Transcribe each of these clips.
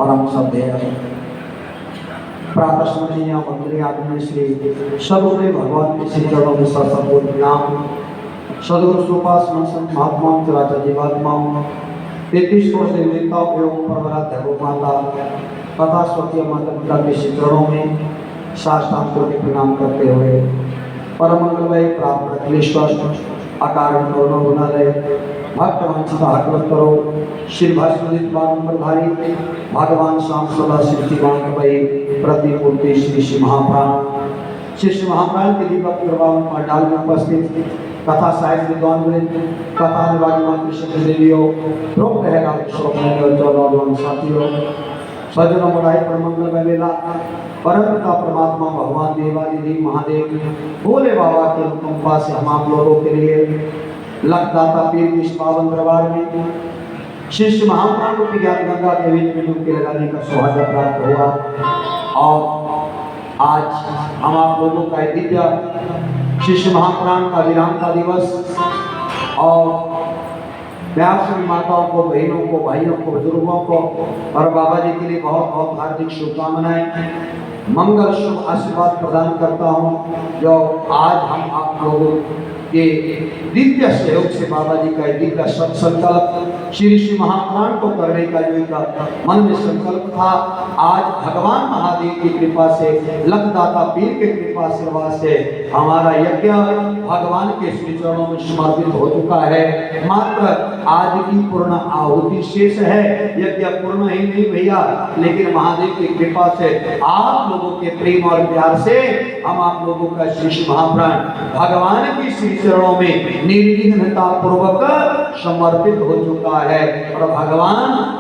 परम सभ्य प्रातः स्मरणीय मंदिर आदमी श्री सदगुरु भगवान के श्री चरणों में सत्संग नाम सदगुरु सुपासन संत महात्मा राजा जीवात्मा 33 वर्ष से नेता एवं परवरा धर्म माता तथा स्वकीय माता पिता के श्री चरणों में साष्टांग कोटि प्रणाम करते हुए परम मंगलमय प्राप्त अखिलेश्वर अकारण करुणा गुणालय भक्त वंचित हकलत करो श्री भास्वरित बारंबारधारी भगवान श्याम सदा सिद्धि भाई प्रतिमूर्ति श्री श्री महाप्राण के दीपक प्रभाव पंडाल में उपस्थित कथा साहित्य विद्वान वृंद कथा निवारण कृष्ण देवियों प्रोक्त है और साथियों सज्जनों बड़ाई पर मंगल में मेला परम पिता परमात्मा भगवान देवादिदेव महादेव भोले बाबा के कृपा से हम आप लोगों के लिए लखदाता पीर की इस पावन दरबार में शिष्य महाप्राण रूपी ज्ञान गंगा के बीच में डुबकी लगाने का सौभाग्य प्राप्त हुआ और आज हम आप लोगों का दिव्य शिष्य महाप्राण का विराम का दिवस और सभी माताओं को बहनों को भाइयों को बुजुर्गों को और बाबा जी के लिए बहुत बहुत हार्दिक शुभकामनाएं मंगल शुभ आशीर्वाद प्रदान करता हूं जो आज हम आप लोगों के दिव्य सहयोग से बाबा जी का दिव्य संकल्प श्री श्री महाप्राण को करने का जो इनका मन में संकल्प था आज भगवान महादेव की कृपा से लखदाता पीर के कृपा से हमारा यज्ञ भगवान के श्री चरणों में समर्पित हो चुका है। मात्र आज की पूर्ण आहुति शेष है, यज्ञ पूर्ण ही नहीं भैया, लेकिन महादेव की कृपा से आप लोगों के प्रेम और प्यार से हम आप लोगों का शिष्य महाप्राण भगवान की श्री चरणों में निर्विघ्नता पूर्वक समर्पित हो चुका है और भगवान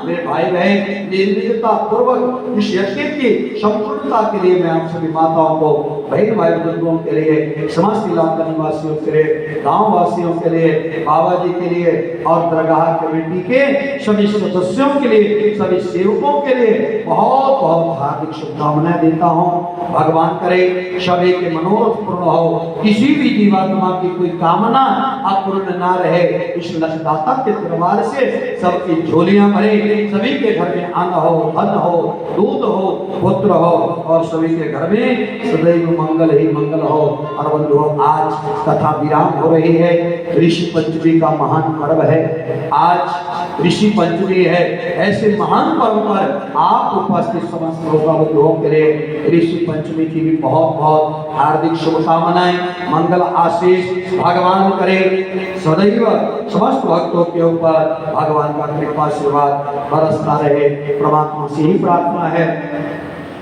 मेरे भाई बहन निर्विघ्नता पूर्वक इस यज्ञ की संपूर्णता के लिए मैं आप सभी माताओं को बहन भाई बुजुर्गों के लिए समस्त इलाका निवासियों के लिए गांव वासियों के लिए बाबा जी के लिए और दरगाह कमेटी के सभी सदस्यों के लिए सभी सेवकों के लिए बहुत बहुत हार्दिक शुभकामनाएं देता हूं। भगवान करे सभी के मनोरथ पूर्ण हो, किसी भी जीवात्मा की कोई कामना अपूर्ण ना रहे। इस लखदाता के दरबार से सबकी झोलियां भरे, सभी के घर में अन्न हो, धन हो, दूध हो, पुत्र हो और सभी के घर में सदैव मंगल ही मंगल हो। और बंधुओं आज कथा विराम हो रही है। ऋषि पंचमी का महान पर्व है, आज ऋषि पंचमी है। ऐसे महान पर्व पर आप उपस्थित समस्त बंधुओं के लिए ऋषि पंचमी की भी बहुत बहुत हार्दिक शुभकामनाएं, मंगल आशीष भगवान करे सदैव समस्त भक्तों के ऊपर भगवान का कृपा आशीर्वाद बरसता रहे। परमात्मा से ही प्रार्थना है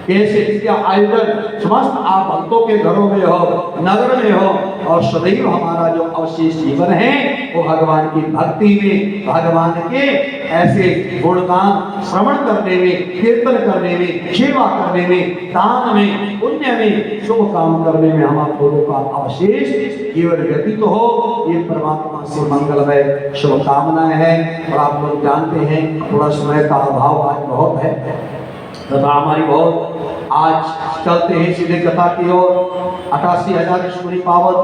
कैसे इसका आयोजन समस्त आप भक्तों के घरों में हो, नगर में हो और सदैव हमारा जो अवशेष जीवन है वो भगवान की भक्ति में, भगवान के ऐसे गुणगान श्रवण करने में, कीर्तन करने में, सेवा करने में, दान में, पुण्य में, शुभ काम करने में हम आप लोगों का अवशेष जीवन व्यतीत हो। ये परमात्मा से मंगलमय शुभकामनाएं हैं। और आप लोग जानते हैं थोड़ा समय का अभाव आज बहुत है तथा हमारी बहुत आज चलते हैं सीधे कथा की ओर। 88,000 ईश्वरी पावन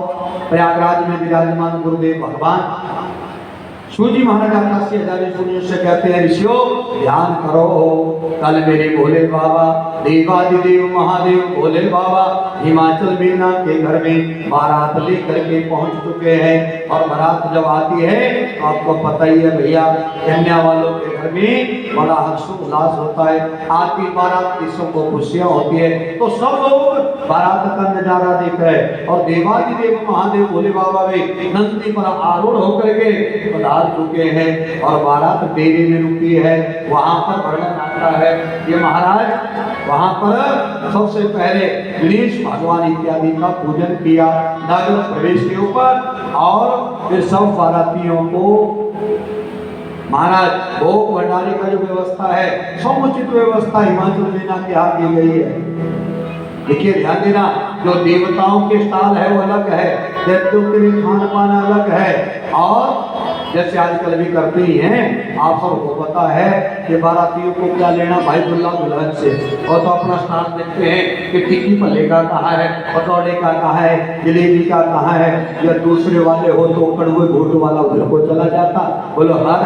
प्रयागराज में विराजमान गुरुदेव भगवान सूजी महाराज 88,000 ईश्वरियों से कहते हैं ऋषियों ध्यान करो, कल मेरे भोले बाबा देवादिदेव महादेव भोले बाबा हिमाचल मीना के घर में बारात लेकर के पहुंच चुके हैं। और बारात जब आती है तो आपको पता ही है भैया, कन्या वालों के घर में बड़ा हर्षोल्लास होता है। आती बारात किसों को खुशियां होती है तो सब लोग बारात का नजारा देख रहे हैं। और देवादिदेव महादेव भोले बाबा भी नंदी पर आरूढ़ होकर के पधार चुके हैं और बारात डेरे में रुकी है। वहां पर वर्णन आता है ये महाराज वहां पर सबसे पहले गणेश भगवान इत्यादि का पूजन किया नगर प्रवेश के ऊपर और फिर सब बारातियों को महाराज भोग भंडारे का जो व्यवस्था है समुचित व्यवस्था हिमाचल मीना के हाथ दी गई है। देखिए ध्यान देना, जो देवताओं के स्थान है वो अलग है, दैत्यों के लिए खान पान अलग है। और जैसे आजकल भी करते ही हैं, आप सबको पता है कि बारातियों को क्या लेना भाई दुल्हा दुल्हन से, और तो अपना स्थान देखते हैं कि टिक्की पल्ले का कहाँ है, पकौड़े का कहाँ है, जलेबी का कहाँ है। या दूसरे वाले हो तो कड़वे घोट वाला उधर को चला जाता, बोलो हर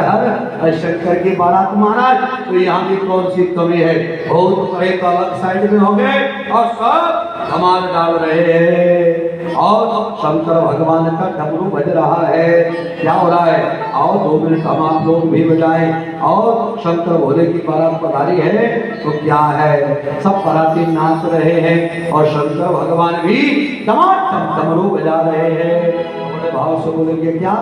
हर शंकर की बारात महाराज। तो यहाँ की कौन सी कमी है? बहुत परे तो अलग साइड में हो गए और सब धमाल डाल रहे हैं और शंकर भगवान का डमरू बज रहा है। क्या हो रहा है? आओ 2 मिनट हम आप लोग भी बजाएं। और शंकर भोले की बारात पधारी है तो क्या है, सब बाराती नाच रहे हैं और शंकर भगवान भी टमाटम डमरू बजा रहे हैं। बड़े भाव से बोलेंगे क्या?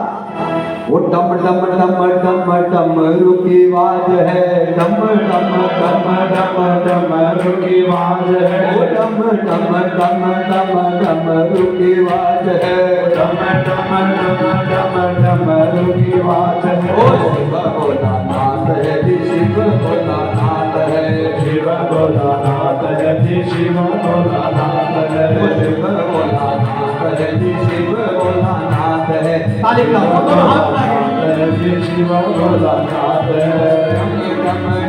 वो डम डम डम डम डमरू की आवाज है, डम डम डम डम डमरू की आवाज है, वो डम डम डम डम डमरू की आवाज है, डम डम डम डम डमरू की आवाज है। ओ शिव भोलानाथ है जी, शिव भोलानाथ है, शिव भोलानाथ है जी, शिव भोलानाथ है, शिव भोलानाथ है जी, शिव भोलानाथ है। ताली बजाओ, दोनों हाथ शिव भोलानाथ है। डम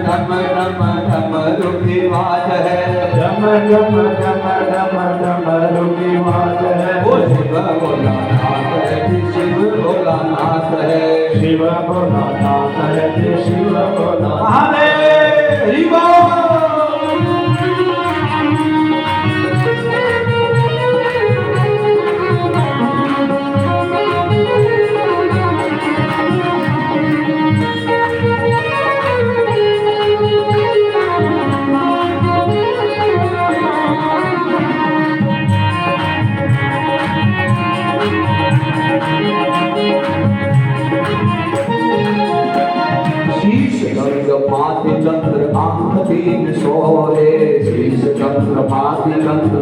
डम डम डमरू की आवाज है, डम डम डम डम डमरू की आवाज है। वो शिव भोलानाथ है जी, शिव भोलानाथ है, शिव भोलानाथ है जी, शिव भोलानाथ। महादेव हरि बोल। माति चंद्र आंख तीन सोहे, शीश चंद्र माति चंद्र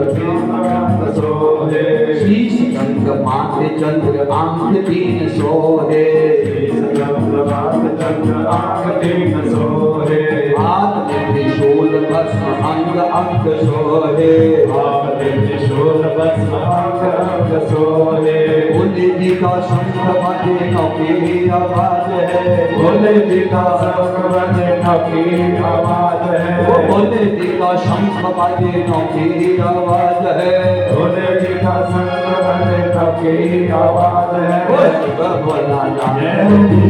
आंख सोहे, शीश चंद्र माति चंद्र आंख तीन सोहे, शीश चंद्र माति चंद्र आंख तीन सोहे। हाथ में त्रिशूल भस्म अंग अंग सोहे, हाथ में त्रिशूल भस्म अंग अंग सोहे। भोले जी का शंख बजे नौकी आवाज है, भोले जी का शंख बजे नौकी आवाज है, वो भोले जी का शंख बजे नौकी आवाज है, भोले जी का शंख बजे नौकी आवाज है। वो शिव भोलानाथ है,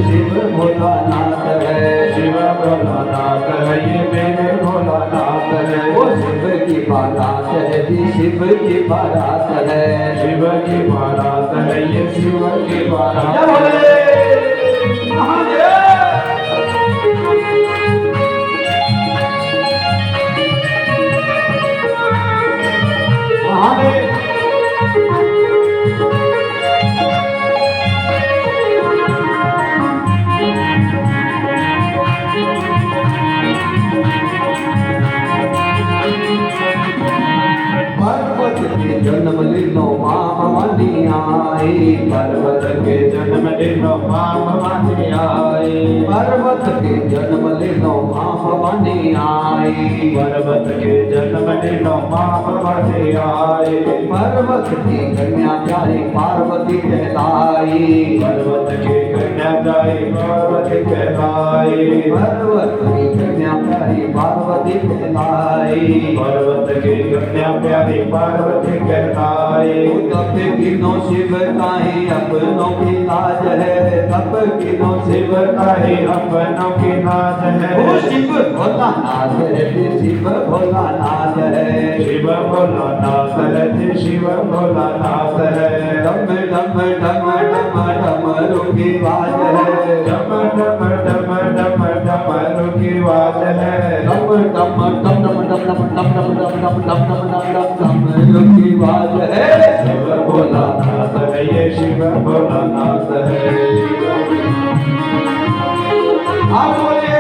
शिव भोलानाथ है, शिव भोलानाथ है, ये मेरे भोलानाथ है। वो शिव की बारात है जी, शिव की बारात है, शिव की बारात है, ये शिव की बारात है। जन्म लिनो माँ भवानी आई, पर्वत के जन्म लिनो माँ भवानी आई, पर्वत के जन्म लिनो माँ भवानी आई, पर्वत के जन्म लिनो माँ भवानी आई। पर्वत की कन्या प्यारी पार्वती कहलाई, पर्वत की कन्या प्यारी पार्वती कहलाई, पर्वत की कन्या प्यारी पार्वती कहलाई, पर्वत की कन्या प्यारी पार्वती कहलाई। तप किनो शिव काहे अपनों की लाज है, तप किनो शिव काहे अपनों की लाज है। वो शिव भोलानाथ है, शिव भोलानाथ है, शिव भोलानाथ है, शिव भोलानाथ है। डम डम डम डम डमरू की आवाज है, डम डम डम डम डमरू की आवाज है, डम डम डम डम डम डम डम डम डम डम डम डम डम डमरू की आवाज है। शिव भोलानाथ है, ये शिव भोलानाथ है। आप बोलिए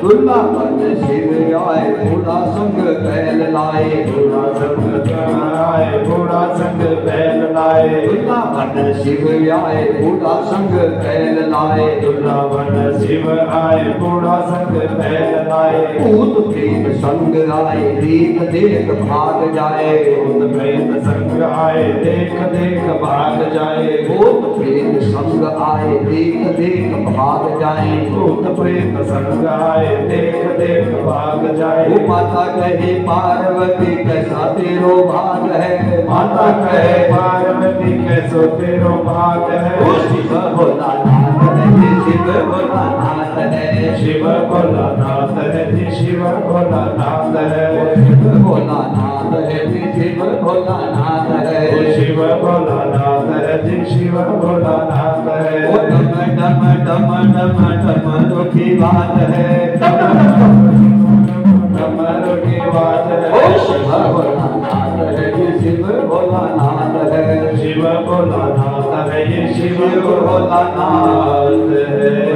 वृंदावन शिव आए बूढ़ा संग बैल लाए, बूढ़ा संग आए बूढ़ा संग बैल लाए, वृंदावन शिव आए बूढ़ा संग बैल लाए, वृंदावन शिव आए बूढ़ा संग बैल लाए, भूत प्रेत संग आए देख देख भाग जाए, भूत प्रेत संग आए देख देख भाग जाए, भूत प्रेत संग आए देख देख भाग जाए, भूत प्रेत संग आए देख देख भाग जाए। वो माता कहे पार्वती कैसा तेरो भाग है, माता कहे पार्वती कैसो तेरो भाग है, ओ शिव भोलानाथ है, शिव भोलानाथ है, शिव भोलानाथ है जी शिव भोलानाथ है, शिव भोलानाथ है जी शिव भोलानाथ है, शिव भोलानाथ है जी शिव भोलानाथ है। ओ डम डम डम डम डम की बात है, डमरू की बात ओ है, शिव भोलानाथ है जी शिव भोलानाथ है, शिव भोलानाथ है ये शिव शिव भोलानाथ है।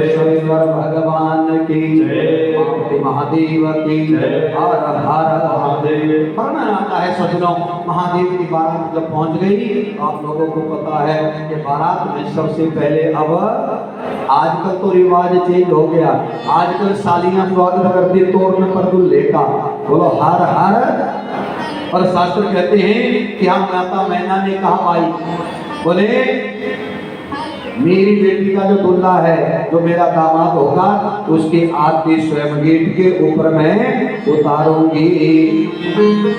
शंकर भगवान की जय। महादेव की जय। हर हर महादेव। वर्णन आता है सज्जनों, महादेव की बारात जब पहुंच गई तो आप लोगों को पता है कि बारात में सबसे पहले अब आजकल तो रिवाज चेंज हो गया, आजकल सालियां स्वागत करती तोरने पर दूल्हे का, बोलो हर हर। और शास्त्र कहते हैं कि हम माता मैना ने कहा भाई, बोले मेरी बेटी का जो दूल्हा है, जो मेरा दामाद होगा, उसकी आरती स्वयं गेट के ऊपर मैं उतारूंगी।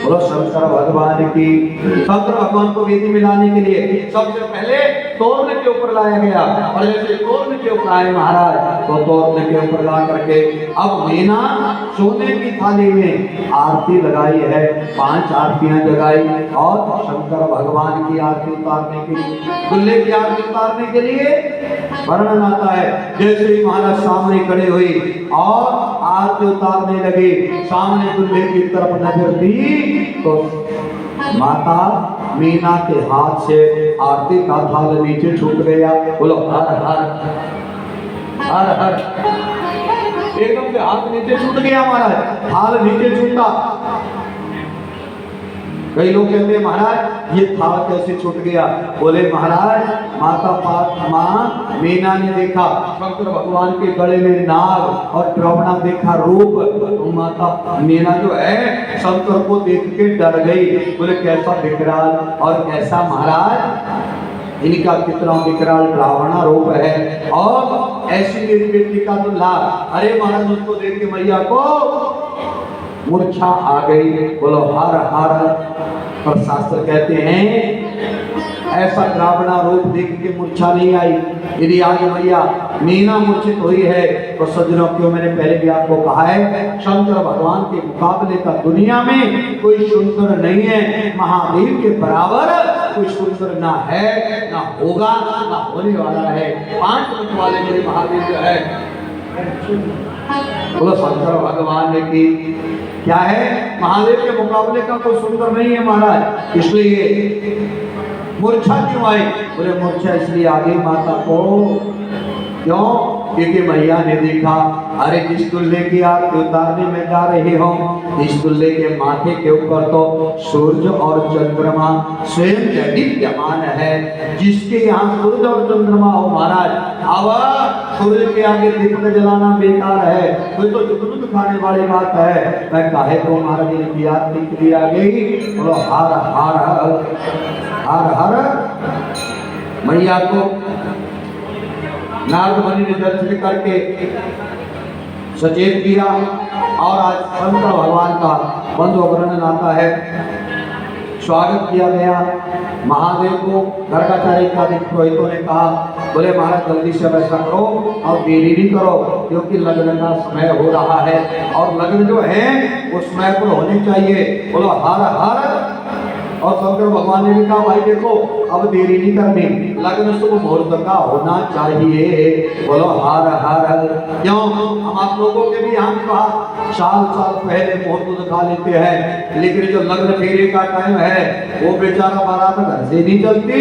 बोलो शंकर भगवान की। शंकर भगवान को वेदी मिलाने के लिए सबसे पहले तोरण के ऊपर लाया गया, और जैसे तोरण के ऊपर आए महाराज तो तोरण के ऊपर ला करके अब मीना सोने की थाली में आरती लगाई है, 5 आरतियां जगाई, और शंकर भगवान की आरती उतारने के लिए, दूल्हे की आरती उतारने के लिए वर्णन आता है। जैसे ही महाराज सामने खड़े हुए और आरती उतारने लगे, सामने दूल्हे की तरफ नजर दी तो माता मीना के हाथ से आरती का थाल नीचे छूट गया। बोलो हर हर हर हर। एकदम से हाथ नीचे छूट गया महाराज, थाल नीचे छूटा। कई लोग कहते हैं महाराज ये थाल कैसे छूट गया? बोले महाराज माँ मीना ने देखा शंकर भगवान के गले में नाग और ड्रावणा देखा रूप, तो माता मीना जो है शंकर को देख के डर गई। बोले कैसा विकराल और कैसा महाराज, इनका कितना विकराल ड्रावणा रूप है, और ऐसी मेरी बेटी का दूल्हा। अरे महाराज उसको देख के मैया को मूर्छा आ गई। बोलो हर हर। पर शास्त्र कहते हैं ऐसा ड्रावणा रूप देख के मूर्छा नहीं आई। यदि आज मैया मीना मूर्छित हुई है तो सज्जनों, क्यों मैंने पहले भी आपको कहा है, शंकर भगवान के मुकाबले का दुनिया में कोई सुंदर नहीं है। महादेव के बराबर कोई सुंदर ना है, ना होगा, ना होने वाला है। 5 मुख वाले मेरे महादेव जो है, बोलो शंकर भगवान ने की क्या है, महादेव के मुकाबले का कोई सुंदर नहीं है महाराज। इसलिए मूर्छा क्यों आई? बोले मूर्छा इसलिए आ गई माता को, क्यों? क्योंकि मैया ने देखा अरे जिस दूल्हे की आरती उतारने में जा रही हो, इस दूल्हे के माथे के ऊपर तो सूर्य और चंद्रमा स्वयं विद्यमान है। जिसके यहाँ सूर्य और चंद्रमा हो महाराज, अब सूर्य के आगे दीपक जलाना बेकार है, कोई तो जुगनुत खाने वाली बात है। मैं काहे को महाराज की आरती के लिए आ गई। बोलो हर हर हर हर। मैया को नारद मुनि ने दर्शन करके सचेत किया, और आज शंकर भगवान का बंधु वर्णन आता है। स्वागत किया गया महादेव को। गर्गाचार्य का पुरोहितों ने कहा, बोले महाराज जल्दी से ऐसा करो और देरी नहीं करो, क्योंकि लग्न का समय हो रहा है, और लग्न जो है वो समय पर होनी चाहिए। बोलो हर हर। और शंकर भगवान ने भी कहा भाई देखो अब देरी नहीं करनी, लगन शुभ मुहूर्त का होना चाहिए। बोलो हर हर। क्यों हम आप लोगों के भी यहाँ विवाह साल साल पहले मुहूर्त दिखा लेते हैं, लेकिन जो लग्न फेरे का टाइम है वो बेचारा बारात घर से नहीं चलती,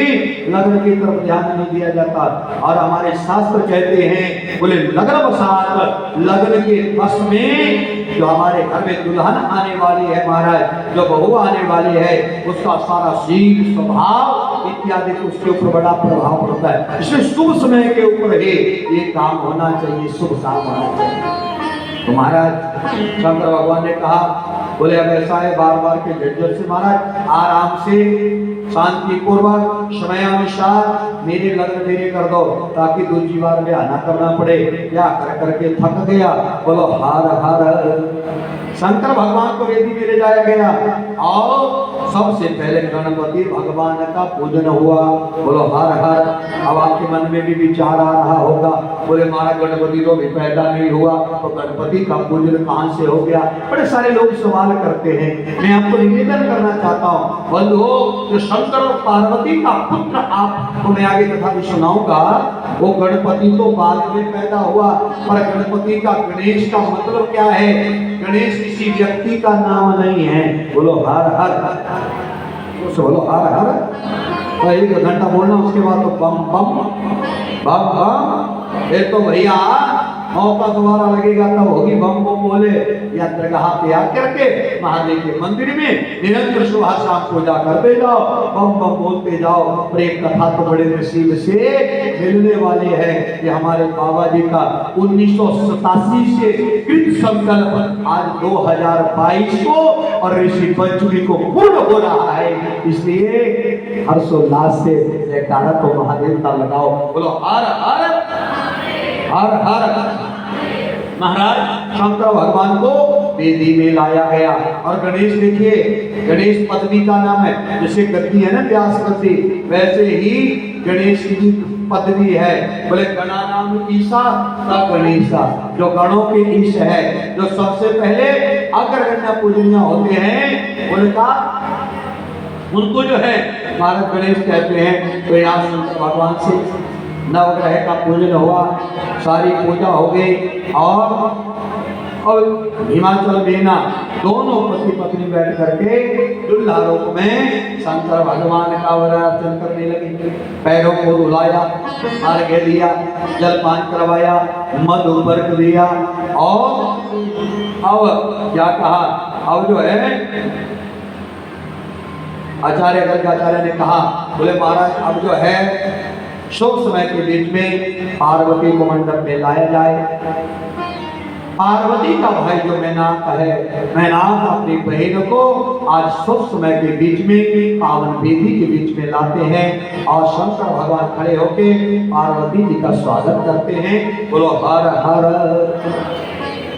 लग्न की तरफ ध्यान नहीं दिया जाता। और हमारे शास्त्र कहते हैं बोले लग्न बसात, लग्न के बस में जो हमारे घर में दुल्हन आने वाली है महाराज, जो बहू आने वाली है, उसका सारा शील स्वभाव इत्यादि उसके ऊपर बड़ा प्रभाव पड़ता है। इसलिए शुभ समय के ऊपर ही ये काम होना चाहिए, शुभ काम होना चाहिए। तो महाराज शंकर भगवान ने कहा बोले अब ऐसा है बार बार के झंझट से महाराज आराम से शांति पूर्वक समय अनुसार मेरे लग्न मेरे कर दो, ताकि दूसरी बार में आना करना पड़े, क्या कर करके थक गया। बोलो हर हर। शंकर भगवान को वेदी में ले जाया गया और सबसे पहले गणपति भगवान का पूजन हुआ। बोलो हर हर। अब आपके मन में भी विचार आ रहा होगा बोले महाराज गणपति तो भी पैदा नहीं हुआ तो गणपति का पूजन कहां से हो गया। बड़े सारे लोग सवाल करते हैं। मैं आपको निवेदन करना चाहता हूँ बंधुओं, जो शंकर और पार्वती का पुत्र आपको मैं आगे कथा भी सुनाऊंगा, वो गणपति तो बाद में पैदा हुआ, पर गणपति का गणेश का मतलब क्या है? गणेश किसी व्यक्ति का नाम नहीं है। बोलो हर हर। बोलो हर हर। तो एक घंटा बोलना, उसके बाद तो बम बम बम बम। ये तो भैया मौका दोबारा लगेगा तब होगी बम बम बोले। या दरगाह पे आकर के महादेव के मंदिर में निरंतर सुबह शाम पूजा करते जाओ, बम बम बोलते जाओ। और एक कथा तो बड़े नसीब से मिलने वाले हैं कि हमारे बाबा जी का 1987 से कृत संकल्प आज 2022 को और ऋषि पंचमी को पूर्ण हो रहा है। इसलिए हर्षोल्लास से जयकारा तो महादेव का लगाओ। बोलो हर हर हर हर। महाराज शंकर भगवान को वेदी में लाया गया और गणेश देखिए, गणेश पदवी का नाम है। जैसे गद्दी है ना व्यास गद्दी, वैसे ही गणेश की पदवी है। बोले गणा नाम ईसा का गणेशा, जो गणों के ईश है, जो सबसे पहले अग्रगण्य पूजनीय होते हैं, बोले का उनको जो है भारत गणेश कहते हैं। तो यहाँ शंकर भगवान से नवग्रह का पूजन हुआ, सारी पूजा हो गई और हिमाचल मीना दोनों पति पत्नी बैठ करके दुल्हा लोक में शंकर भगवान का अर्चन करने लगे। पैरों को धुलाया, अर्घ्य दिया, जलपान करवाया, मधु वर्क दिया और अब क्या कहा, अब जो है आचार्य गर्गाचार्य ने कहा बोले महाराज अब जो है शुभ समय के बीच में पार्वती को मंडप में लाया जाए। पार्वती का भाई जो मैनाक है, मैनाक अपनी बहन को आज शुभ समय के बीच में पावन वेदी के बीच में लाते हैं और शंकर भगवान खड़े होके पार्वती जी का स्वागत करते हैं। बोलो हर हर।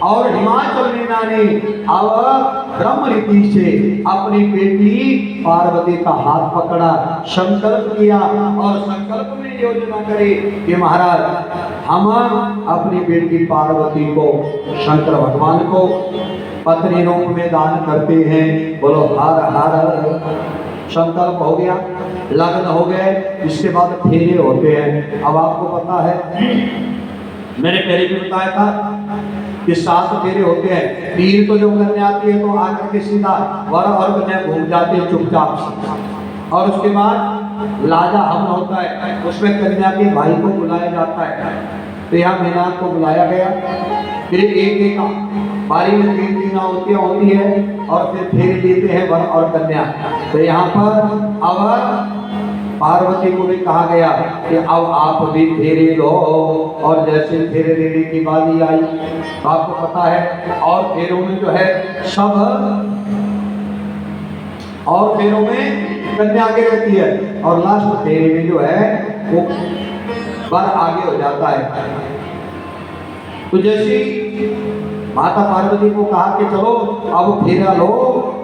और हिमाचल मीना ने अब ब्रह्म रीति से अपनी बेटी पार्वती का हाथ पकड़ा, संकल्प किया और संकल्प में योजना करी कि महाराज हम अपनी बेटी पार्वती को शंकर भगवान को पत्नी रूप में दान करते हैं। बोलो हर हर। संकल्प हो गया, लग्न हो गए, इसके बाद फेरे होते हैं। अब आपको पता है मैंने पहले भी बताया था कि 7 फेरे होते हैं। 3 तो जो करने आती है तो आकर के सीधा वर और कन्या घूम जाते हैं चुपचाप से, और उसके बाद लाजा हवन होता है, उसमें कन्या के भाई को बुलाया जाता है। तो यहाँ मीनाक को बुलाया गया, फिर एक एक बारी में 3 होती है और फिर फेरे लेते हैं वर और कन्या। तो यहाँ पर अब पार्वती को भी कहा गया कि अब आप भी फेरे लो, और जैसे फेरे लेने की बारी आई तो आपको पता है और फेरों में जो है सब, और फेरों में कन्या आगे रहती है और लास्ट फेरे में जो है वो वर आगे हो जाता है। तो जैसे माता पार्वती को कहा कि चलो अब फेरा लो,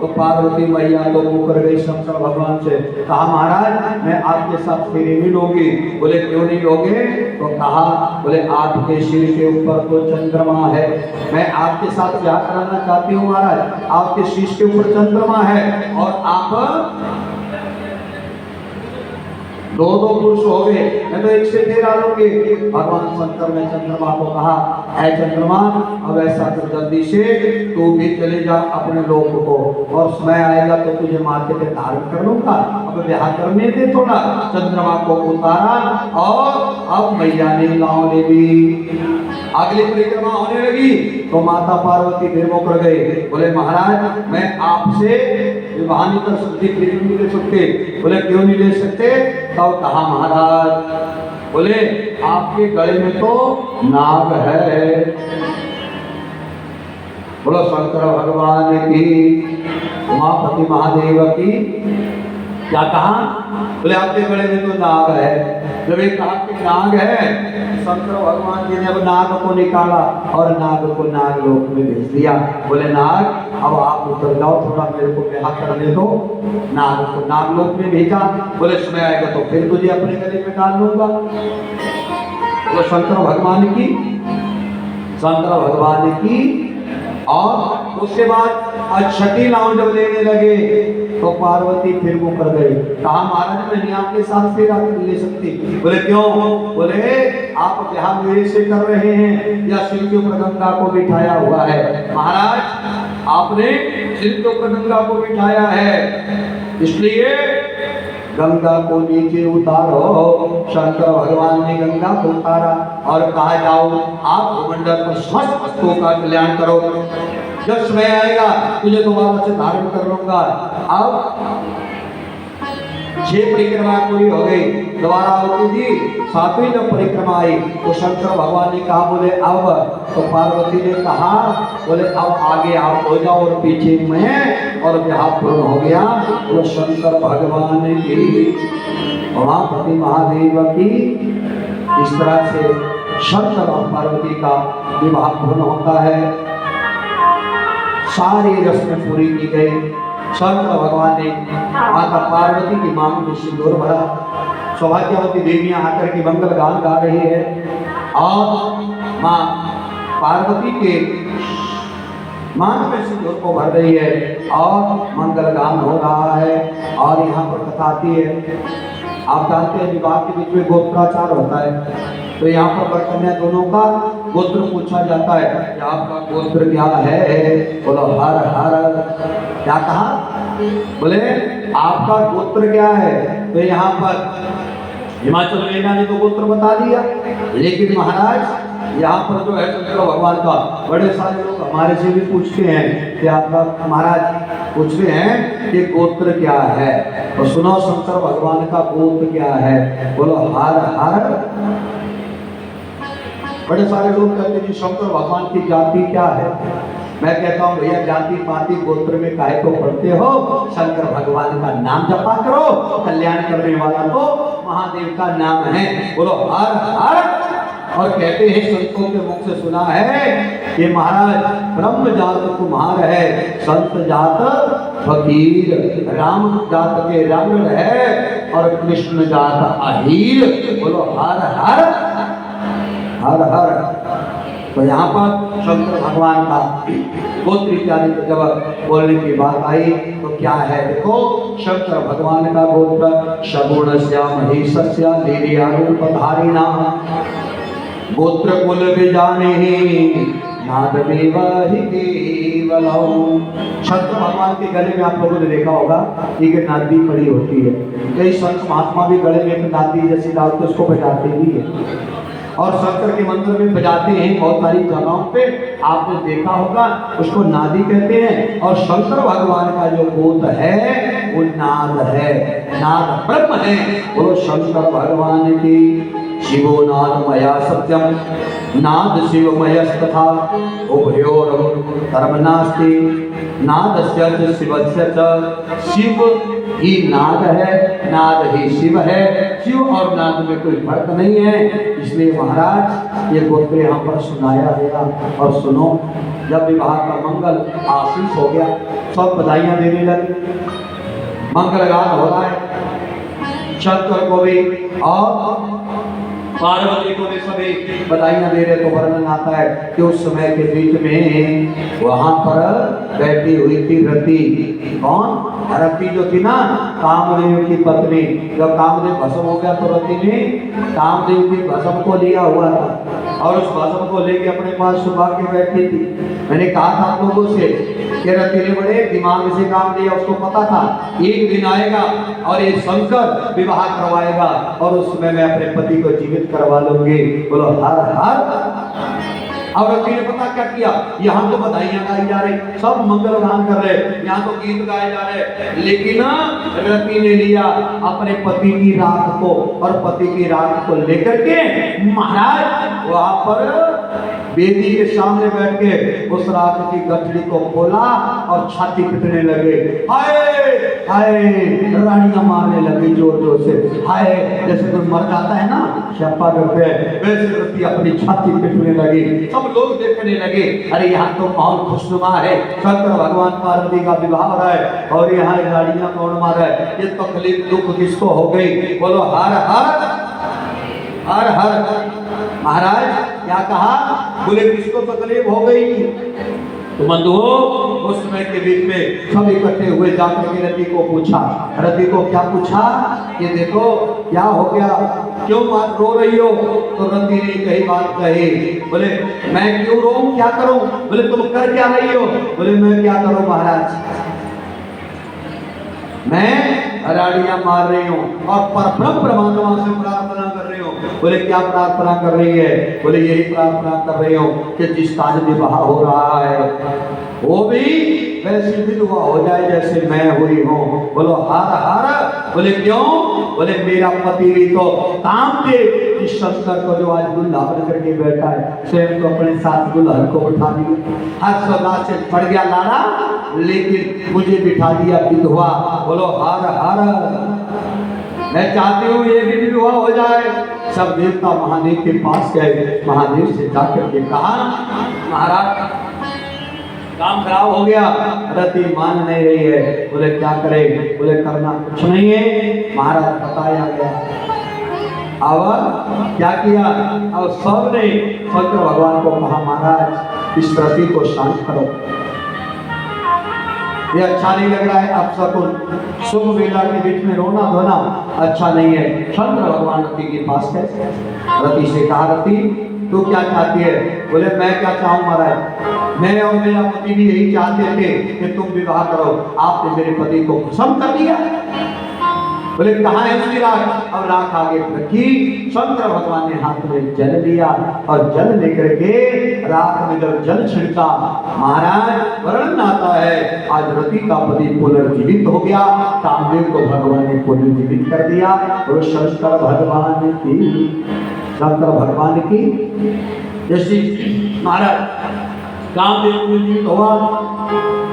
तो पार्वती मैया तो मुकर गई शंकर भगवान से। कहा महाराज मैं आपके साथ फेरे नहीं लूंगी। बोले क्यों नहीं लोगे? तो कहा बोले आपके सिर के ऊपर तो चंद्रमा है, मैं आपके साथ क्या कराना चाहती हूँ महाराज, आपके शीश के ऊपर चंद्रमा है और आप दो दो पुरुष हो गए, मैं तो एक से ढेर डालूंगे। भगवान शंकर ने चंद्रमा को कहा, ऐ चंद्रमा, अब ऐसा कर जल्दी से तू भी चले जा अपने लोक को, और समय आएगा तो तुझे माथे पे धारण कर लूंगा, अब ब्याह करने दे थोड़ा। चंद्रमा को उतारा और अब मैया ने लाओ ले ली। अगली परिक्रमा होने लगी तो माता पार्वती फिर मुकर गए, बोले महाराज मैं आपसे विवाह नहीं कर सकती, फिर नहीं ले सकते। बोले क्यों नहीं ले सकते? तब कहा महाराज, बोले आपके गले में तो नाग है। बोलो शंकर भगवान की, उमापति महादेव की। क्या कहा? बोले आपके गले में तो नाग है। जब ये कहा कि नाग है, शंकर भगवान जी ने अब नाग को निकाला और नाग को नागलोक में भेज दिया। बोले नाग, अब आप उतर जाओ, थोड़ा मेरे को ब्याह करने दो। नाग को नागलोक में भेजा। बोले समय आएगा तो फिर तुझे अपने गले में डाल लूंगा। बोले शंकर भगवान की, शंकर भगवान की। और उसके बाद छठी लाऊं जब लेने लगे तो पार्वती फिर वो कर गई। कहा महाराज मैं नहीं आपके साथ फिर आके ले सकती। बोले क्यों? बोले आप ब्याह मेरे से कर रहे हैं या सिर के ऊपर गंगा को बिठाया हुआ है? महाराज आपने सिर के ऊपर गंगा को बिठाया है, इसलिए गंगा को नीचे उतारो। शंकर भगवान ने गंगा को उतारा और कहा जाओ आप भूमंडल पर समस्त वस्तुओं का कल्याण करो, जब समय आएगा तुझे दोबारा से धारण कर लूंगा। अब 6 परिक्रमा पूरी हो गई, दोबारा होती थी 7वीं जब परिक्रमा आई तो शंकर भगवान ने कहा, बोले अब, तो पार्वती ने कहा, बोले अब आगे आप हो जाओ और पीछे मैं, और ब्याह पूर्ण हो गया। वो शंकर भगवान की, उमापति महादेव की। इस तरह से शंकर और पार्वती का विवाह पूर्ण होता है। सारी रस्में पूरी की गई। शंकर भगवान ने माता पार्वती की मांग में सिंदूर भरा। सौभाग्यवती देवियां आकर के मंगल गान गा रही है और मां पार्वती के मांग में सिंदूर को भर रही है और मंगल गान हो रहा है। और यहाँ पर कथा आती है, आप जानते हैं विवाह के बीच में गोत्राचार होता है, तो यहाँ पर वर कन्या दोनों का गोत्र पूछा जाता है कि आपका गोत्र क्या है? बोलो हर हर। क्या कहा? बोले आपका गोत्र क्या है? तो यहाँ पर हिमाचल मैया ने तो गोत्र बता दिया, लेकिन महाराज यहाँ पर जो है शंकर भगवान का बड़े सारे लोग हमारे से भी पूछते हैं कि आपका, महाराज पूछते हैं कि गोत्र क्या है? तो सुनो शंकर भगवान का गोत्र क्या है? बोलो हर हर। बड़े सारे लोग कहते हैं कि शंकर भगवान की जाति क्या है? मैं कहता हूँ भैया जाति पाति गोत्र में काहे को पढ़ते हो? शंकर भगवान का नाम जपा करो, कल्याण करने वाला तो महादेव का नाम है। बोलो हर हर। और कहते हैं संतों के मुख से सुना है कि महाराज ब्रह्म जात कुम्हार है, संत जात फकीर, राम जात के रंग है और कृष्ण जात अहीर। बोलो हर हर हर हर। तो यहाँ पर शंकर भगवान का गोत्र इत्यादि जब बोलने की बात आई तो क्या है? देखो शंकर भगवान का गोत्र शगुणस्य महेशस्य लीलियारूपधारिणा गोत्र कुल विजाने नादमेव हि केवलम्। शंकर भगवान के गले में आप लोगों ने देखा होगा एक नादी पड़ी होती है। कई संत महात्मा भी गले में एक नादी जैसी डालते उसको बजाते भी है और शंकर के मंत्र में बजाते हैं बहुत सारी जगहों पे, आपने देखा होगा, उसको नादी कहते हैं। और शंकर भगवान का जो गोत्र है वो नाद है, नाद ब्रह्म है। वो शंकर भगवान की शिवो नादमया सत्यम नाद शिवमयस्तथा उभयोर धर्म नास्ति नादस्य च शिवस्य च। शिव ही नाद है, नाद ही शिव है, शिव और नाद में कोई फर्क नहीं है। इसलिए महाराज ये गोत्र यहाँ पर सुनाया गया। और सुनो, जब विवाह का मंगल आशीष हो गया, सब बधाइयाँ देने लगे, मंगल गान हो रहा है शंकर को भी और पार्वती को भी सभी बधाइयां दे रहे। तो वर्णन आता है कि उस समय के बीच में वहां पर बैठी हुई थी रति। कौन? रति जो थी ना, कामदेव की पत्नी। जब कामदेव भस्म हो गया तो रति ने कामदेव की भस्म को लिया हुआ था और उस भस्म को लेके अपने पास सुबह के बैठी थी। मैंने कहा था आप लोगों से कि रति ने बड़े दिमाग से काम लिया। उसको पता था एक दिन आएगा और ये शंकर विवाह करवाएगा और उस समय मैं अपने पति को जीवित करवा लूंगी। बोलो हर हर। और रति ने पता क्या किया? यहाँ तो बधाइयां गाई जा रही, सब मंगल गान कर रहे, यहाँ तो गीत गाए जा रहे, लेकिन रति ने लिया अपने पति की राख को और पति की राख को लेकर के महाराज वहां पर वेदी के सामने बैठ के उस राख की गठरी को खोला और छाती पीटने लगे। हाय हाय, रानियां मारने लगी जोर जोर से। हाय, जैसे कोई मर जाता है ना, शप्पा करते हैं, वैसे रति अपनी छाती पीटने लगी। सब लोग देखने लगे, अरे यहाँ तो माहौल खुशनुमा है, शंकर भगवान पार्वती का विवाह हो रहा है और यहाँ रानियां कौन मार रहा है? ये तकलीफ दुख किसको हो गई? बोलो हर हर हर हर। महाराज क्या कहा? बोले किसको तकलीफ हो गई? तो बंधुओं उस समय के बीच में सब इकट्ठे हुए, जाकर के रति को पूछा। रति को क्या पूछा? ये देखो क्या हो गया, क्यों बात रो रही हो? तो रति ने कही बात कही। बोले मैं क्यों रोऊं, क्या करूं? बोले तुम कर क्या रही हो? बोले मैं क्या करूं महाराज, मैं रानियां मार रही हूँ और परब्रह्म परमात्मा से प्रार्थना कर रही हूँ। बोले क्या प्रार्थना कर रही है? बोले यही प्रार्थना कर रही हूँ कि जिसका विवाह हो रहा है वो भी वैसी विधवा हो जाए जैसे मैं हुई हूँ। बोलो हर हर। बोले क्यों? बोले मेरा पति भी तो कामदेव इस शंकर को जो आज दुल्हा बन करके बैठा है, स्वयं को अपने साथ दुल्हन को उठा दिया, हर सौदा से पड़ गया लाड़ा, लेकिन मुझे बिठा दिया विधवा। बोलो हर हर। मैं चाहती हूँ ये भी विधवा हो जाए। सब देवता महादेव के पास गए, महादेव से जाकर के कहा महाराज काम खराब हो गया, रति मान नहीं रही है। बोले क्या करे? बोले करना कुछ नहीं है, महाराज बताया गया। अब क्या किया? अब सबने शंकर भगवान को कहा महाराज इस रति को शांत करो, ये अच्छा नहीं लग रहा है, अब शकुन शुभ वेला के बीच में रोना धोना अच्छा नहीं है। शंकर भगवान रति के पास गए, रति से कहा रति तू क्या चाहती है? बोले मैं क्या चाहूँ महाराज, मैं और मेरा पति भी यही चाहते थे कि तुम विवाह करो, आपने मेरे पति को खत्म कर दिया। बोले कहाँ है उसकी राख? अब राख आगे रखी, शंकर भगवान ने हाथ में जल लिया और जल लेकर के राख में जब जल छिड़का, महाराज वर्णन आता है आज रति का पति पुनर्जीवित हो गया, कामदेव को भगवान ने पुनर्जीवित कर दिया। और शंकर भगवान की, शंकर भगवान की जैसी महाराज कामदेव पुनर्जीवित हुआ,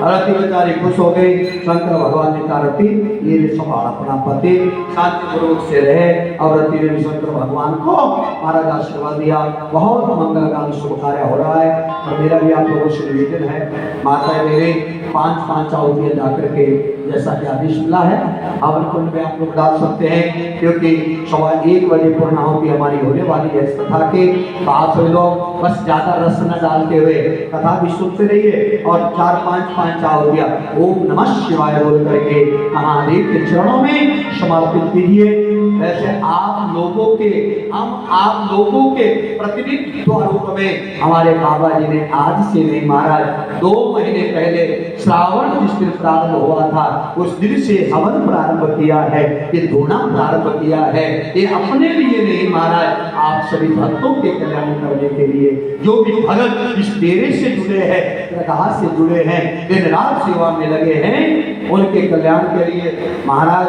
रति बेचारी खुश हो गई। शंकर भगवान ने कहा रति ये संभाल अपना पति, शांतिपूर्वक से रहे। और रति ने भी शंकर भगवान को महाराज आशीर्वाद दिया। बहुत मंगलकारी शुभ कार्य हो रहा है। और मेरा भी आप लोगों से निवेदन है, माता मेरे 5-5 आहुतियां जाकर के जैसा कि आदेश मिला है हवन कुंड में आप लोग डाल सकते हैं, क्योंकि 1:15 बजे पूर्णाहुति हमारी होने वाली है इस कथा के। आप सभी लोग बस ज्यादा रस न डालते हुए कथा भी सुनते रहिए और 4-5 आहुतियां ओम नमः शिवाय बोल करके महादेव के चरणों में समर्पित कीजिए। वैसे आप लोगों के प्रतिनिधित्व रूप में हमारे बाबा जी ने आज से नहीं महाराज 2 महीने पहले श्रावण जिस दिन प्रारंभ हुआ था उस दिन से हवन प्रारंभ किया है, ये धूना प्रारंभ किया है। ये अपने लिए नहीं महाराज, आप सभी भक्तों के कल्याण करने के लिए। जो भी भगत इस डेरे से जुड़े हैं, प्रकाश से जुड़े हैं, दिन रात सेवा में लगे हैं, उनके कल्याण के लिए महाराज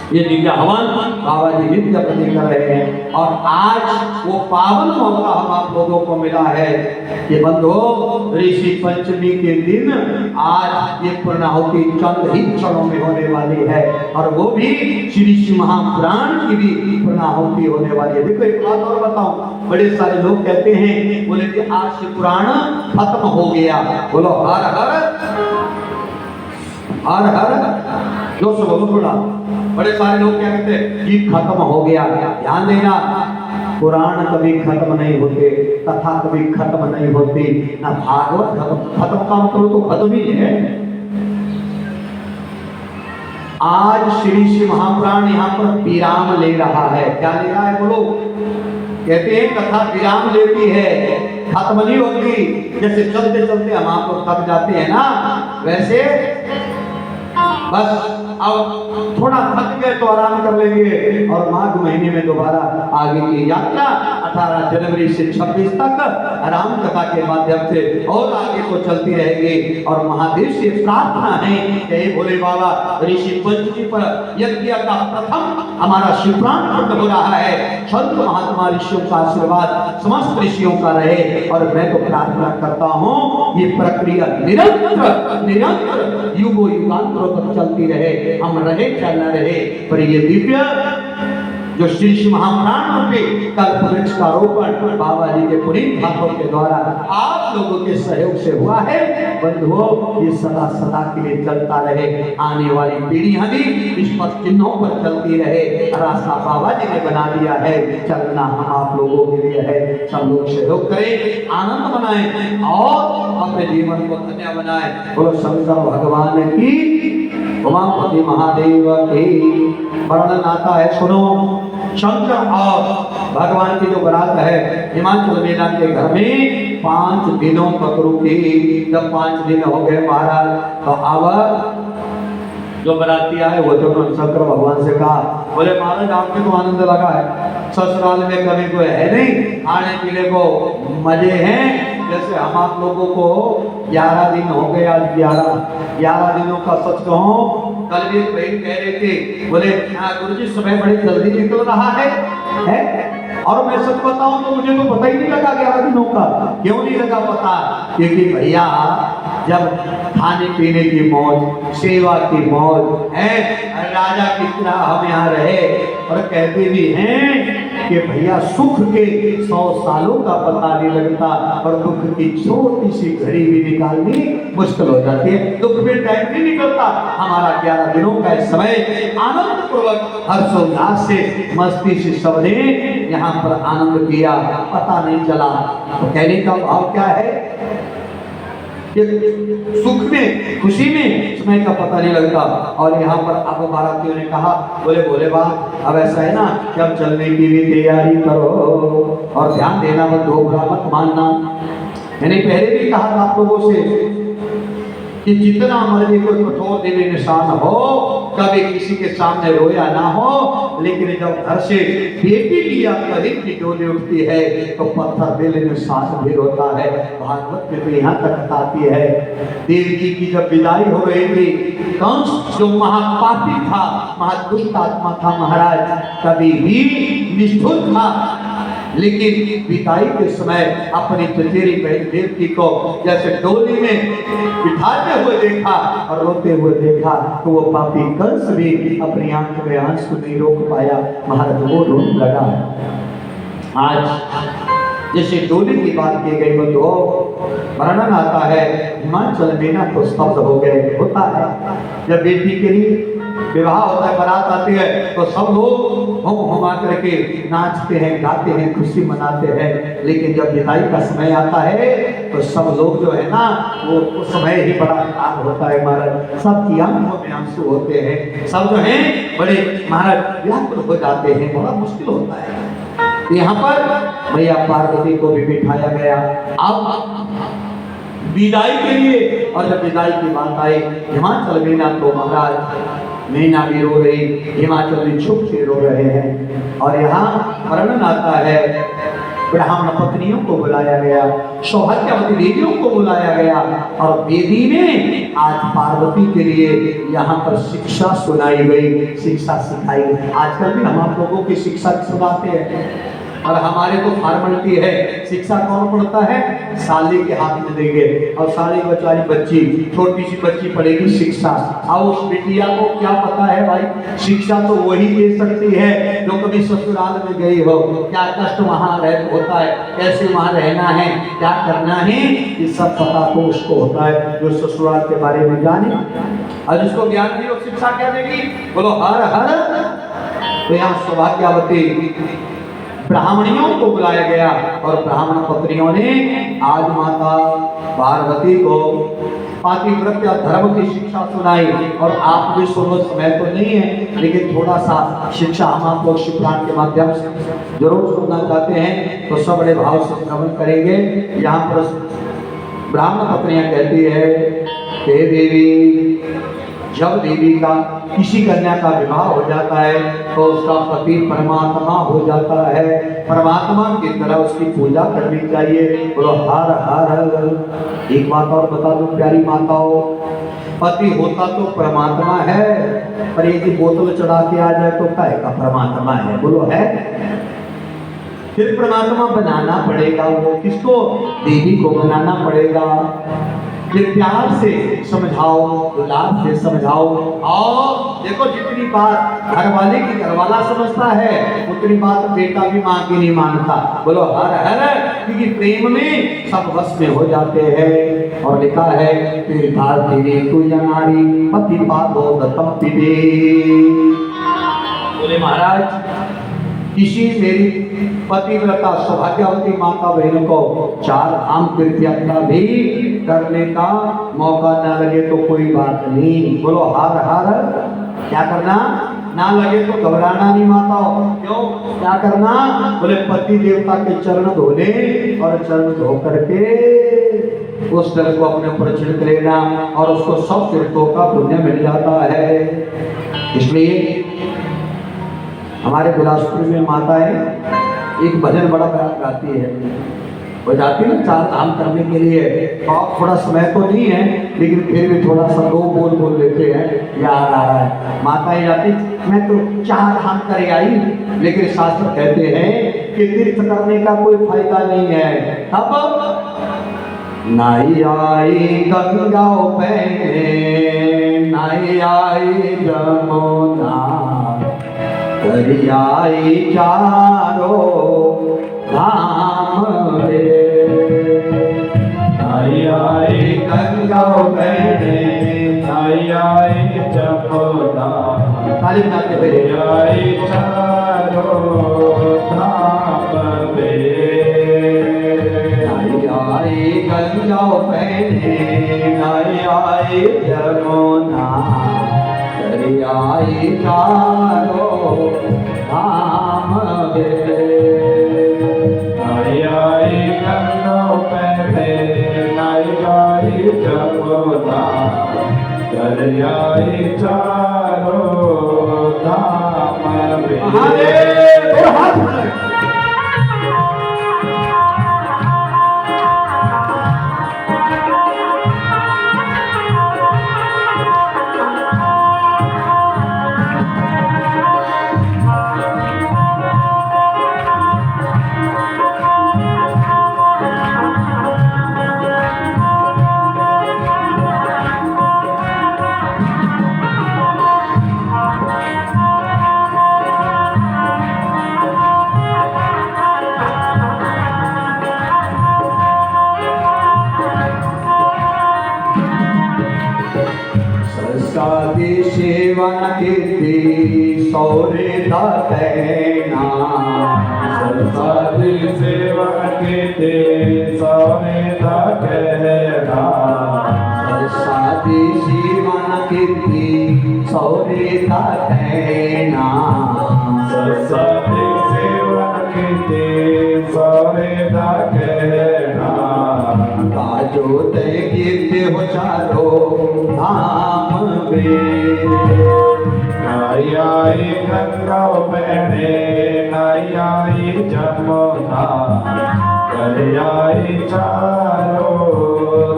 ये दिव्य हवन बाबा जी नित्य प्रति कर रहे हैं। और आज वो पावन मौका हम आप लोगों को मिला है कि बंधुओं ऋषि पंचमी के दिन आज ये पूर्णाहुति चंद ही क्षणों में होने वाली है और वो भी श्री श्री महापुराण की भी पूर्णाहुति होने वाली है। देखो एक बात और बताऊं, बड़े सारे लोग कहते हैं बोले कि आज से पुराण खत्म हो गया। बोलो हर हर हर हर, जो बोलो थोड़ा। बड़े सारे लोग क्या कहते हैं गीत खत्म हो गया। ध्यान देना पुराण कभी खत्म नहीं होते, कथा कभी खत्म नहीं होती, ना भागवत खत्म का मतलब तो खत्म ही है। आज श्री श्री महापुराण यहाँ पर विराम ले रहा है। क्या ले रहा है बोलो? कहते हैं कथा विराम लेती है, खत्म नहीं होती। जैसे चलते चलते हम आप लोग थक जाते हैं ना, वैसे बस अब थोड़ा थक गए तो आराम कर लेंगे और माघ महीने में दोबारा आगे की यात्रा 18 जनवरी से 26 तक राम कथा के माध्यम से और आगे को चलती रहेगी। और महादेव से प्रार्थना है कि हे भोले बाबा, ऋषि पंच जी पर यज्ञ का प्रथम हमारा शिवपुराण खत्म हो रहा है। संत महात्मा ऋषियों का आशीर्वाद समस्त ऋषियों का रहे। और मैं तो प्रार्थना करता हूँ ये प्रक्रिया निरंतर निरंतर युगों युगांतरों तक चलती रहे, हम रहे क्या न रहे, पर ये दिव्य जो श्री श्री महापुराण रूपी कल्प वृक्ष का रोपण बाबा जी के पुनीत हाथों के द्वारा आप लोगों के सहयोग से हुआ है, बंधुओं ये सदा सदा के लिए चलता रहे। आने वाली पीढ़ियां भी इस पथ चिन्हों पर चलती रहे। रास्ता बाबा जी ने बना दिया है, चलना हम आप लोगों के लिए है। सब लोग सहयोग करें, आनंद मनाएं और अपने जीवन को धन्य बनाएं। बोलो शंकर भगवान की, उमापति महादेव की। वर्णन आता है, सुनो। शंकर और भगवान की जो बारात है हिमाचल मीना के घर में 5 दिनों तक रुकी। जब 5 दिन हो गए महाराज, तो अब जो बराती आए वो जो शंकर भगवान से कहा, बोले महाराज आपके तो आनंद लगा है, ससुराल में कभी कोई है नहीं, खाने पीने को मजे हैं। जैसे हम आप लोगों को 11 दिन हो गए, आज 11 दिनों का सच कहूं, कल भी एक बहन कह रहे थे, बोले गुरुजी समय बड़ी जल्दी निकल रहा है। और मैं सच बताऊं तो मुझे तो पता ही नहीं लगा 11 दिनों का। क्यों नहीं लगा पता? क्योंकि भैया जब खाने पीने की मौज, सेवा की मौज है, राजा की तरह हम यहाँ रहे और कहते भी हैं कि भैया सुख के 100 सालों का पता नहीं लगता और दुख की छोटी सी घड़ी भी निकालनी मुश्किल हो जाती है। दुख में टाइम नहीं निकलता। हमारा 11 दिनों का समय आनंद पूर्वक हर्षोल्लास से मस्ती से सबने यहाँ पर आनंद किया, पता नहीं चला। तो कहने का भाव क्या है? सुख में, खुशी में समय का पता नहीं लगता। और यहाँ पर अब बारातियों ने कहा, बोले भोले बाबा अब ऐसा है ना कि अब चलने की भी तैयारी करो और ध्यान देना, मत धोखा मत मानना। मैंने पहले भी कहा था आप लोगों से कि जितना मर्जी कोई कठोर दिल इंसान हो, कभी किसी के सामने रोया ना हो, लेकिन जब घर से बेटी की या करीब की डोली उठती है तो पत्थर दिल इंसान भी रोता है। भागवत में तो यहाँ तक आती है, देव जी की जब विदाई हो रही थी, कंस जो महापापी था, महादुष्ट आत्मा था महाराज, कभी भी निष्ठुर था, लेकिन विदाई के समय अपनी चचेरी बहन देवकी को जैसे डोली में बिठाते हुए देखा और रोते हुए देखा, तो वो पापी कंस भी अपनी आंख में आंसू नहीं रोक पाया, महाराज वो रोने लगा। आज जैसे डोली की बात की गई तो वर्णन आता है, हिमाचल मीना तो स्तब्ध हो गए। होता है जब बेटी के लिए विवाह होता है, बारात आती है, तो सब लोग हम हुमा करके नाचते हैं, गाते हैं, खुशी मनाते हैं। लेकिन जब विदाई का समय आता है तो सब लोग जो है ना, वो उस समय ही बड़ा खराब होता है महाराज। सबकी आंखों में आंसू होते हैं, सब जो है बड़े महाराज व्याकुल हो जाते हैं, बड़ा मुश्किल होता है। यहाँ पर भैया पार्वती को भी बिठाया गया अब विदाई के लिए। और जब विदाई की बात आई, हिमाचल मीना तो महाराज मीना भी रो रही, हिमाचल भी चुप से रो रहे हैं। और यहाँ वर्णन आता है, ब्राह्मण पत्नियों को बुलाया गया, सौभाग्यवती देवियों को बुलाया गया और वेदी में आज पार्वती के लिए यहाँ पर शिक्षा सुनाई गई, शिक्षा सिखाई गई। आजकल भी हम आप लोगों की शिक्षा सुनाते हैं और हमारे तो फॉर्मेलिटी है, शिक्षा कौन पढ़ता है? साली के हाथ में देंगे और साली बेचारी बच्ची, छोटी सी बच्ची पढ़ेगी शिक्षा। अब उस बिटिया को क्या पता है भाई, शिक्षा तो वही दे सकती है जो कभी ससुराल में गई हो, क्या कष्ट वहाँ होता है, कैसे वहाँ रहना है, क्या करना है, ये सब पता तो उसको होता है जो ससुराल के बारे में जाने। और जिसको ज्ञान दी, शिक्षा क्या देगी? बोलो हर हर। तो यहाँ सौभाग्यवती ब्राह्मणियों को बुलाया गया और ब्राह्मण पत्नियों ने आज माता पार्वती को पातिव्रत्य धर्म की शिक्षा सुनाई। और आप भी सुनो, समय तो नहीं है लेकिन थोड़ा सा शिक्षा हम आप लोग शिवपुराण के माध्यम से जरूर सुनना चाहते हैं, तो सब बड़े भाव से श्रवण करेंगे। यहाँ पर ब्राह्मण पत्नियां कहती है हे देवी, जब देवी का किसी कन्या का विवाह हो जाता है तो उसका पति परमात्मा हो जाता है, परमात्मा की तरह उसकी पूजा करनी चाहिए। बोलो हर हर। एक बात और बता दो प्यारी माताओं, पति होता तो परमात्मा है, पर ये कि बोतल चढ़ा के आ जाए तो काहे का परमात्मा है? बोलो है। फिर परमात्मा बनाना पड़ेगा, वो किसको? देवी को बनाना पड़ेगा। फिर प्यार से समझाओ, दुलार से समझाओ। और देखो, जितनी बात घर वाले की घरवाला समझता है उतनी बात बेटा भी माँ की नहीं मानता। बोलो हर हर। क्योंकि प्रेम में सब वश में हो जाते हैं। और लिखा है फिर भारती तू नारी पति पादो दत्तम पिबे। बोले महाराज, किसी मेरी पतिव्रता सौभाग्यवती माता बहन को चार धाम तीर्थ यात्रा भी करने का मौका न लगे तो कोई बात नहीं। बोलो हर हर। क्या करना? ना लगे तो घबराना नहीं माताओं। क्यों? क्या करना? बोले पति देवता के चरण धोने और चरण धो करके उस जल को अपने ऊपर छिड़क लेना और उसको सब तीर्थों का पुण्य मिल जाता है। इसलिए हमारे बिलासपुर में माता है, एक भजन बड़ा प्यार गाती है। वो जाती है ना चार धाम करने के लिए, और थोड़ा समय तो नहीं है लेकिन फिर भी थोड़ा सा दो बोल लेते हैं, याद आ रहा है। माता ही जाती, मैं तो चार धाम कर आई, लेकिन शास्त्र कहते हैं कि तीर्थ करने का कोई फायदा नहीं है। अब नाई आई गंगा पे, नाई आई जमुना, करियाई चारो धाम रे। आई आई गंगा बहने, आई आई जमुना, ताली बजाते हुए आई चारों धाम रे। आई आई गंगा बहने, आई आई जमुना, करियाई चारो धाम रे। आई आई गंगा पे, आई आई जमुना, कर आई चारों धाम रे। महादेव और हाथ उठाए। सरस्वती सेवन कीर्ति सौरे दातेना, सरस्वती सेवा के दे सौने दा कहना। सरस्वती सेवन कीर्ति सौरे दातेना, सरस्वती सेवा के दे सौने दा कहना। काजो ते कीर्ति हो चारो धाम में। नाई आई गंगा बहने, नाई आई जमुना, कर आई चारों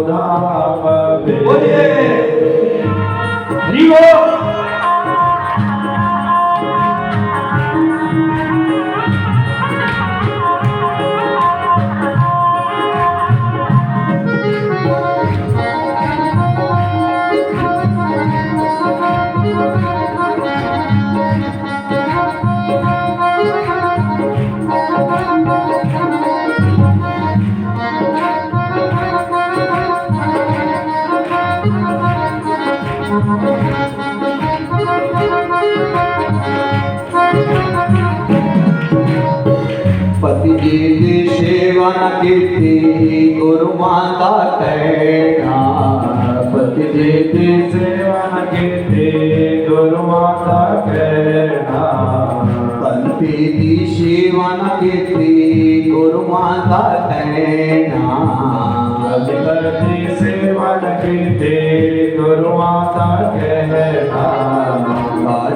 धाम में। बोलिए हरि बोल। जीत सेवन कीर्ति गुरु माता कहना, पति जीत सेवन कीर्ति गुरु माता कहना, पंथी दी सेवन कीर्ति गुरु माता कहना, पति सेवन कीर्ति गुरु माता कहना,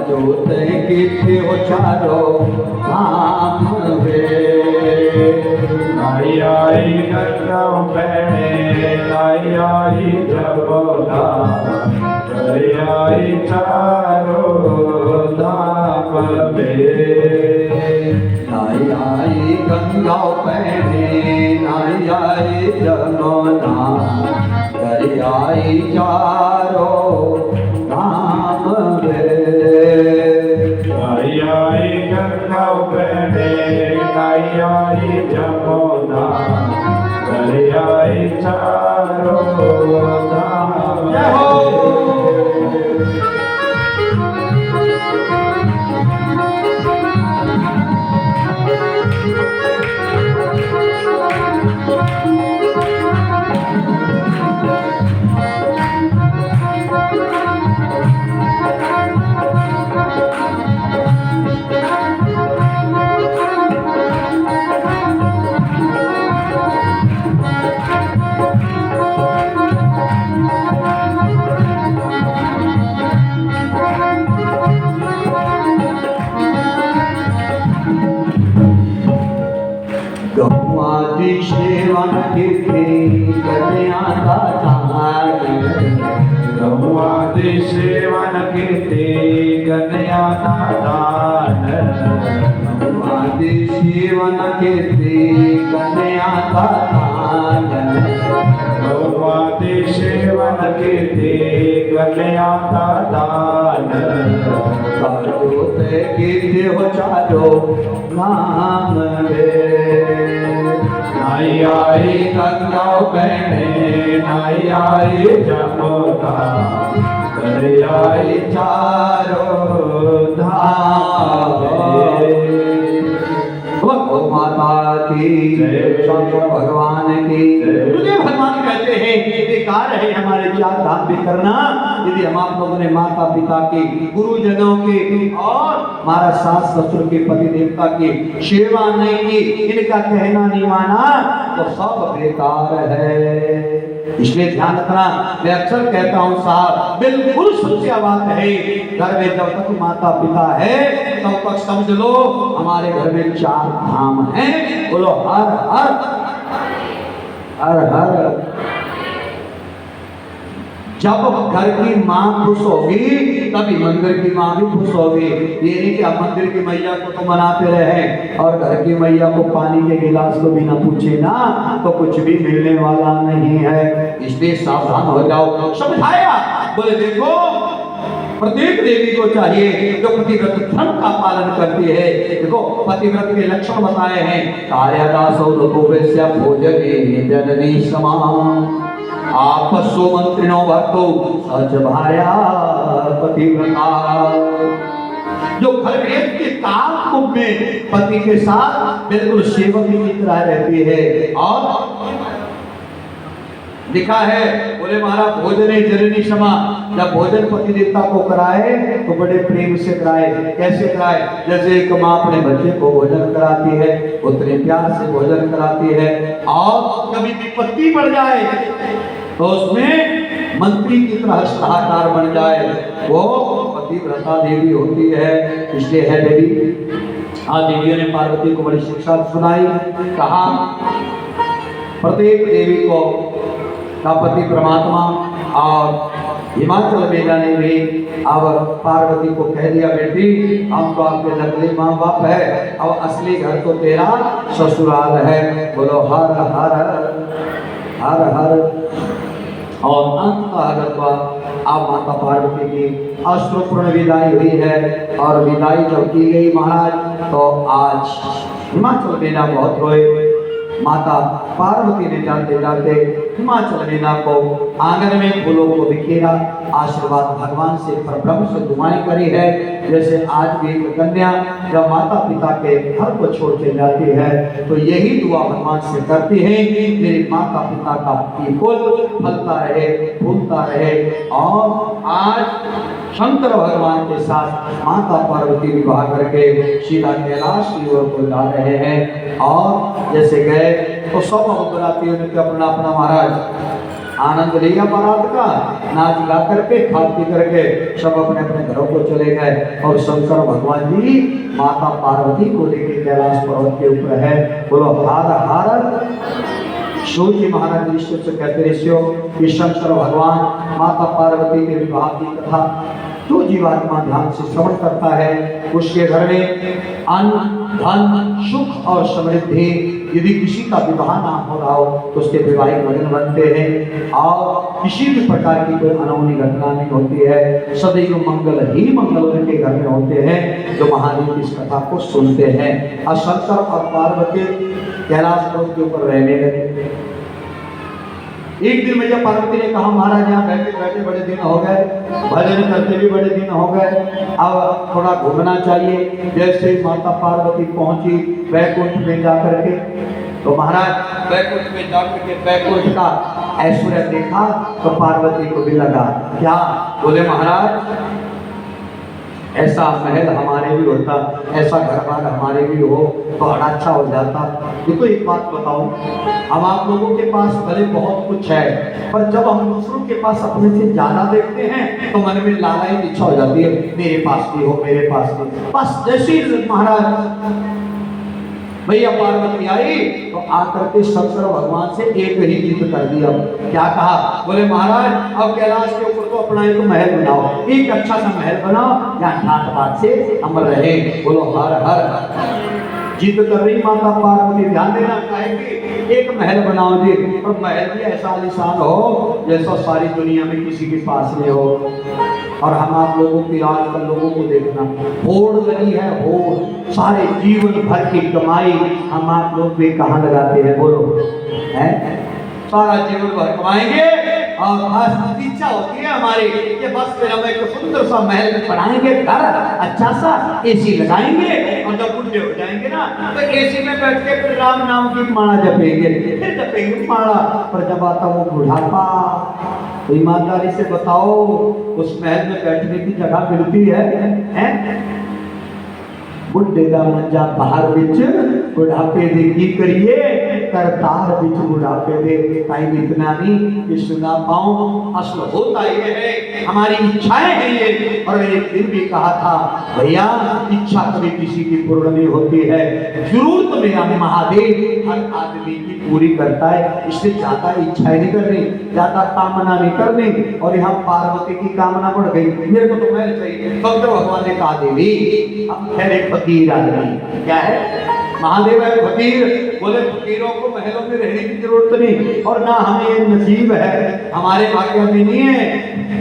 जोत कीर्ति हो चारो धाम वे, नाई आई गंगा बहने, नाई आई जमुना, नाई आई चारों धाम में, नाई आई गंगा बहने, नाई आई जमुना, नाई आई चारों धाम वे, नाई आई गंगा बहने, नाई आई जमुना, नाई आई चारों धाम जय हो। गौआदि सेवन कीर्ति कन्या दान, गौआदि सेवन कीर्ति कन्या दान, गौआदि सेवन कीर्ति कन्या दान, गौआदि सेवन कीर्ति कन्या दान, जोत कीर्ति हो चारो नाम वे, नाई आई गंगा बहने, नाई आई जमुना, नाई आई चारों धाम गौ माता की शंकर भगवान की। मुझे भगवान कहते हैं कि बेकार है हमारे चार धाम भी करना यदि हम आप लोगों ने माता पिता के, गुरुजनों के और हमारा सास ससुर के, पति देवता की सेवा नहीं की, इनका कहना नहीं माना तो सब बेकार है। इसलिए ध्यान रखना, मैं अक्सर कहता हूँ साहब, बिल्कुल सच्ची बात है। घर में जब तक माता पिता है तब तक समझ लो हमारे घर में चार धाम हैं। बोलो हर हर हर हर। जब घर की माँ खुश होगी तभी मंदिर की माँ भी खुश होगी। ये नहीं कि आप मंदिर की मैया को तो मनाते रहे और घर की मैया को पानी के गिलास को बिना पूछे ना तो कुछ भी मिलने वाला नहीं है। इसलिए सावधान हो जाओ। समझाया, बोले देखो प्रत्येक देवी को चाहिए जो पतिव्रत धर्म का पालन करती है। देखो पतिव्रत के लक्षण बताए हैं। कार्यादासो ऋतुवेश्य भोजने जननी समान, आपसो मंत्रिणो भक्तो सच भार्या पतिव्रता। जो घर में के काम कुंभ में पति के साथ बिल्कुल सेवक की तरह रहती है। और लिखा है, बोले महाराज भोजने जननी समा, जब भोजन पति देवता को कराए तो बड़े प्रेम से कराए। कैसे कराए? जैसे एक माँ अपने बच्चे को भोजन कराती है उतने प्यार से भोजन कराती है। और कभी विपत्ति बढ़ जाए तो उसमें मंत्री की तरह सलाहकार बन जाए, वो पतिव्रता देवी होती है। इसलिए है देवी। आज देवियों ने पार्वती को बड़ी शिक्षा सुनाई। कहा प्रत्येक देवी को का पति परमात्मा। और हिमाचल मेला ने भी अब पार्वती को कह दिया, बेटी हम तो आपके नकली माँ बाप है, अब असली घर तो तेरा ससुराल है। बोलो हर हर हर हर। और अंत का अब माता पार्वती की अश्रुपूर्ण विदाई हुई है। और विदाई जब की गई महाराज तो आज हिमाचल मेला बहुत रोए। माता पार्वती ने जाते जाते हिमाचल मीना को आंगन में फूलों को बिखेरा, आशीर्वाद भगवान से परब्रह्म से दुआएं करी है। जैसे आज भी एक कन्या जब माता पिता के घर को छोड़ के जाती है तो यही दुआ भगवान से करती है, मेरे माता पिता का कुल फलता रहे, फूलता रहे। और आज शंकर भगवान के साथ माता पार्वती विवाह करके सीधा कैलाश की ओर को जा रहे हैं। और जैसे गए तो सब बरातियों ने अपना अपना महाराज आनंद लिया बारात का, नाच गा करके खा पी करके सब अपने अपने घरों को चले गए। और शंकर भगवान जी माता पार्वती को लेकर कैलाश पर्वत के ऊपर है। बोलो हार हार शिव जी महाराज ऋषि से कहते ऋषियों कि शंकर भगवान माता पार्वती के विवाह की कथा जो जीवात्मा ध्यान से श्रवण करता है उसके घर में अन्न धन सुख और समृद्धि, यदि किसी का विवाह ना हो रहा हो तो उसके वैवाहिक मगन बनते हैं और किसी भी प्रकार की कोई अनहोनी घटना नहीं होती है। सदैव मंगल ही मंगल उनके घर में होते हैं जो महादेव की इस कथा को सुनते हैं। और शंकर और पार्वती कैलाश पर्वत के ऊपर रहने लगे। एक दिन मैया पार्वती ने कहा महाराज यहाँ बैठे बैठे बड़े दिन हो गए, भजन करते भी बड़े दिन हो गए, अब थोड़ा घूमना चाहिए। जैसे ही माता पार्वती पहुंची वैकुंठ में जाकर के तो महाराज वैकुंठ में जाकर के वैकुंठ का ऐश्वर्य देखा तो पार्वती को भी लगा क्या, बोले महाराज ऐसा महल हमारे भी होता, ऐसा घर बार हमारे भी हो तो बड़ा अच्छा हो जाता। देखो एक बात बताओ, हम आप लोगों के पास भले बहुत कुछ है पर जब हम दूसरों के पास अपने से ज्यादा देखते हैं तो मन में लालच की इच्छा हो जाती है, मेरे पास भी हो, मेरे पास भी। बस जैसे ही महाराज भैया पार्वती आई तो आकर के शंकर भगवान से एक ही जिद कर दिया। क्या कहा, बोले महाराज अब कैलाश के ऊपर तो अपना एक महल बनाओ, एक अच्छा सा महल बनाओ जहाँ ठाट बाट से अमर रहे। बोलो हर हर जिद कर रही माता पार्वती, ध्यान देना चाहेगी एक महल बनाओ जी, और महल भी ऐसा आलीशान हो जैसा सारी दुनिया में किसी के पास नहीं हो। और हम आप लोगों की आजकल लोगों को देखना होड़ लगी है, होड़ सारे जीवन भर की कमाई हम आप लोग भी कहाँ लगाते हैं, बोलो है सारा जीवन भर कमाएंगे और बस इच्छा होती है हमारी कि बस फिर हम एक सुंदर सा महल बनाएंगे, घर अच्छा सा एसी लगाएंगे और जब बुढ़े हो जाएंगे ना तो एसी में बैठ के फिर राम नाम की माला जपेंगे, फिर जपेंगे माला। पर जब आता वो बुढ़ापा तो ईमानदारी से बताओ उस महल में बैठने की जगह मिलती है? बुढ़े का मंजा बाहर बिच बुढ़ापे दे की करिए करतार बिच बुढ़ापे दे। टाइम इतना नहीं कि सुना पाऊं, असल होता ये है हमारी इच्छाएं हैं ये। और एक दिन भी कहा था भैया इच्छा कभी किसी की पूर्ण नहीं होती है, जरूरत मेरा महादेव हर आदमी की पूरी करता है, इससे ज्यादा इच्छाएं नहीं करनी, ज्यादा कामना नहीं करनी। और यहाँ पार्वती की कामना बढ़ गई, मेरे को तो महल चाहिए। शंकर भगवान ने कहा देवी हम ठहरे फकीर आदमी, क्या है महादेव है फकीर, बोले फकीरों को महलों में रहने की जरूरत नहीं और ना हमें ये नसीब है, हमारे भाग्य में नहीं है।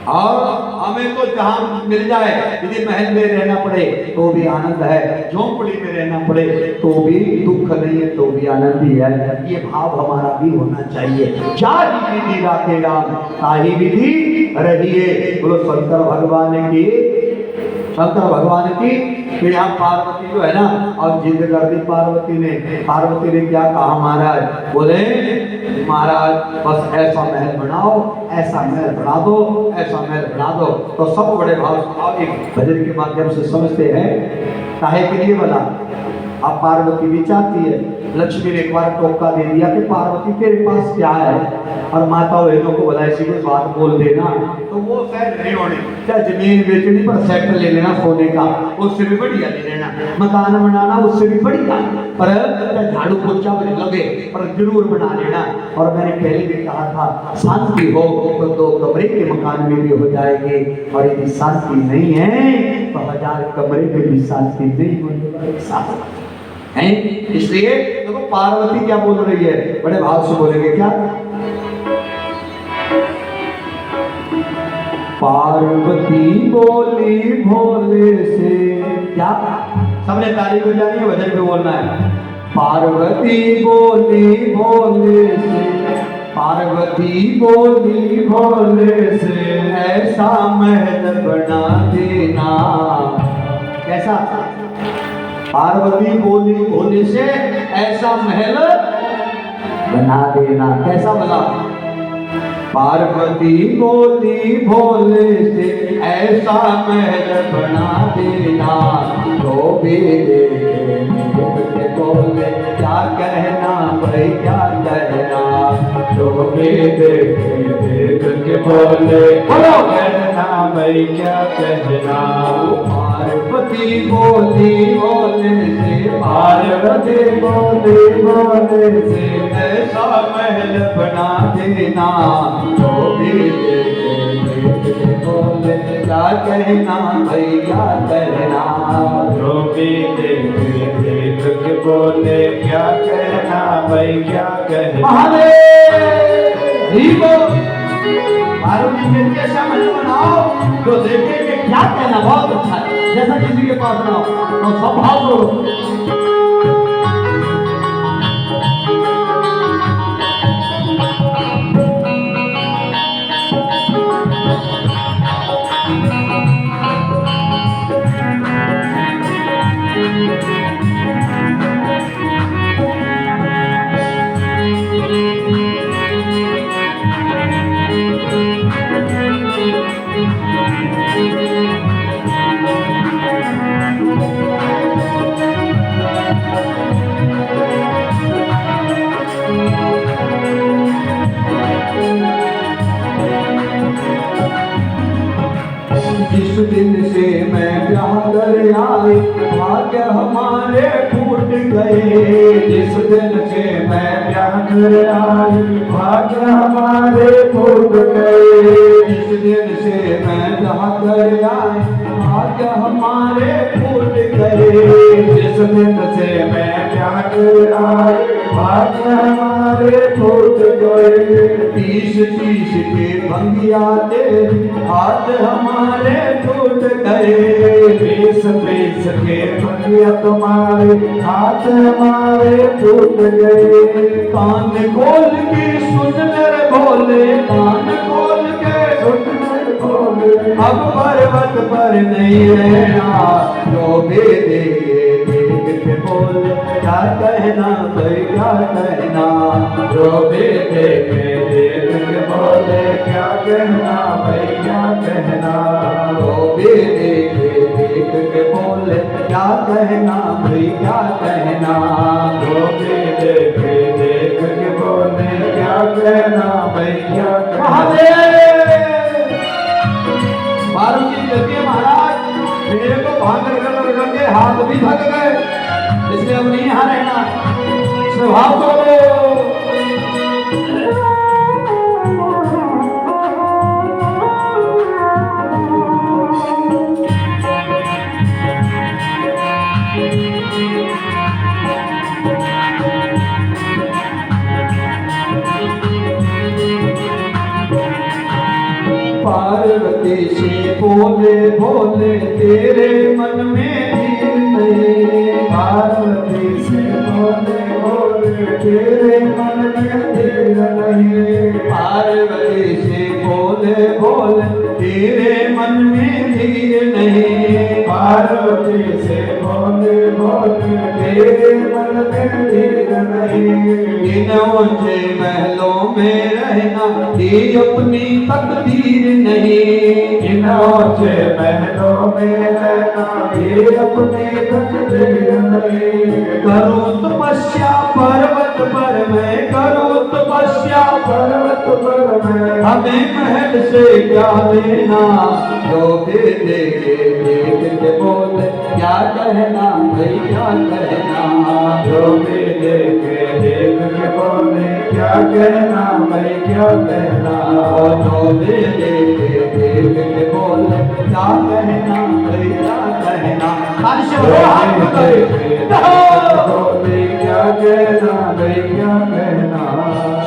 और हमें तो जहां मिल जाए, यदि महल में रहना पड़े तो भी आनंद है, झोंपड़ी में रहना पड़े तो भी दुख नहीं है, तो भी आनंद ही है। ये भाव हमारा भी होना चाहिए। क्या विधि राखे राम ताही विधि रहिए। बोलो शंकर भगवान की, शंकर भगवान की। फिर यहाँ पार्वती जो है ना और जिद कर दी पार्वती ने। पार्वती ने क्या कहा महाराज, बोले महाराज बस ऐसा महल बनाओ, ऐसा महल बना दो, ऐसा महल बना दो। तो सब बड़े भाव एक भजन के माध्यम से समझते हैं काहे के लिए बना। अब पार्वती भी चाहती है, लक्ष्मी ने एक बार टोका दे दिया कि पार्वती तेरे पास क्या है, और माता बहनों को बोला ऐसी कोई बात बोल देना तो वो सेट नहीं होनी, चाहे जमीन बेचनी पर सेट ले लेना सोने का, उससे भी बढ़िया ले लेना, मकान बनाना उससे भी बढ़िया, पर झाड़ू पोछा भी लगे पर जरूर बना लेना। और मैंने पहले भी कहा था शांति हो तो 2 कमरे के मकान में भी हो जाएंगे, और यदि शांति नहीं है तो 1000 कमरे में भी शांति नहीं होने हैं। इसलिए देखो पार्वती क्या बोल रही है, बड़े भाव से बोलेंगे क्या, पार्वती बोली भोले से, क्या सबने ताली बजानी है, भजन पे बोलना है। पार्वती बोली भोले से, पार्वती बोली भोले से, ऐसा महल बना देना। कैसा? पार्वती बोली भोले से ऐसा महल बना देना। कैसा बना? पार्वती बोली भोले से ऐसा महल बना देना। तो भी देखे बोले क्या कहना भाई क्या कहना। तो भी देख के बोले बोलो कहना भाई क्या कहना। पार्वती बोली भोले से, पार्वती बोली भोले से, ऐसा महल बना देना। तो भी देखे बोले क्या कहना भाई क्या कहना। तो भी देख के बोले क्या कहना भाई क्या कहना। महादेव ही बोल। पार्वती के लिए ऐसा महल बनाओ तो देखेंगे क्या कहना। बहुत अच्छा है। जैसा किसी के पास ना हो तो सब भाव करो। जिस दिन से मैं ब्याह कर आई भाग्य हमारे फूट गए। जिस दिन से मैं ब्याह कर आई भाग्य हमारे फूट गए। जिस दिन से मैं ब्याह कर आई भाग्य हमारे फूट गए। जिस दिन से मैं ब्याह कर आई भाग्य हमारे फूट गए। 30 के भंगिया तेरी हाथ हमारे टूट गए। 20 के भंगिया तुम्हारे हाथ हमारे टूट गए। कान खोल के सुन मेरे भोले, कान खोल के सुन मेरे भोले, अब पर्वत पर नहीं रहना। जो भी देख के बोले क्या कहना भाई क्या कहना। जो भी देख के बोले क्या कहना भाई क्या कहना। जो भी देख के बोले क्या कहना भाई क्या कहना। जो भी देख के बोले क्या कहना भाई क्या कहना। पार्वती कहती है महाराज मेरे को भाग कर के हाथ भी थक गए, इसलिए अब नहीं यहाँ रहना। स्वभाव करो। पार्वती से बोले भोले तेरे मन में धीर नहीं। पार्वती से बोले भोले तेरे मन में धीर नहीं। पार्वती से बोले भोले तेरे मन में धीर नहीं। पार्वती से बोले भोले तेरे मन में धीर नहीं। इन ऊंचे महलों में रहना ये अपनी तकदीर नहीं। इन ऊंचे महलों में रहना ये अपनी तकदीर नहीं। करूं तपस्या पर्वत पर मैं, करूं तपस्या पर्वत पर मैं, हमें महल से क्या लेना। जो भी देखे देख के बोले क्या कहना भाई क्या कहना। जो भी देखे देख के बोले क्या कहना भाई क्या कहना। जो भी देखे देख के बोले क्या कहना भाई क्या कहना। बोले क्या कहना भाई क्या कहना।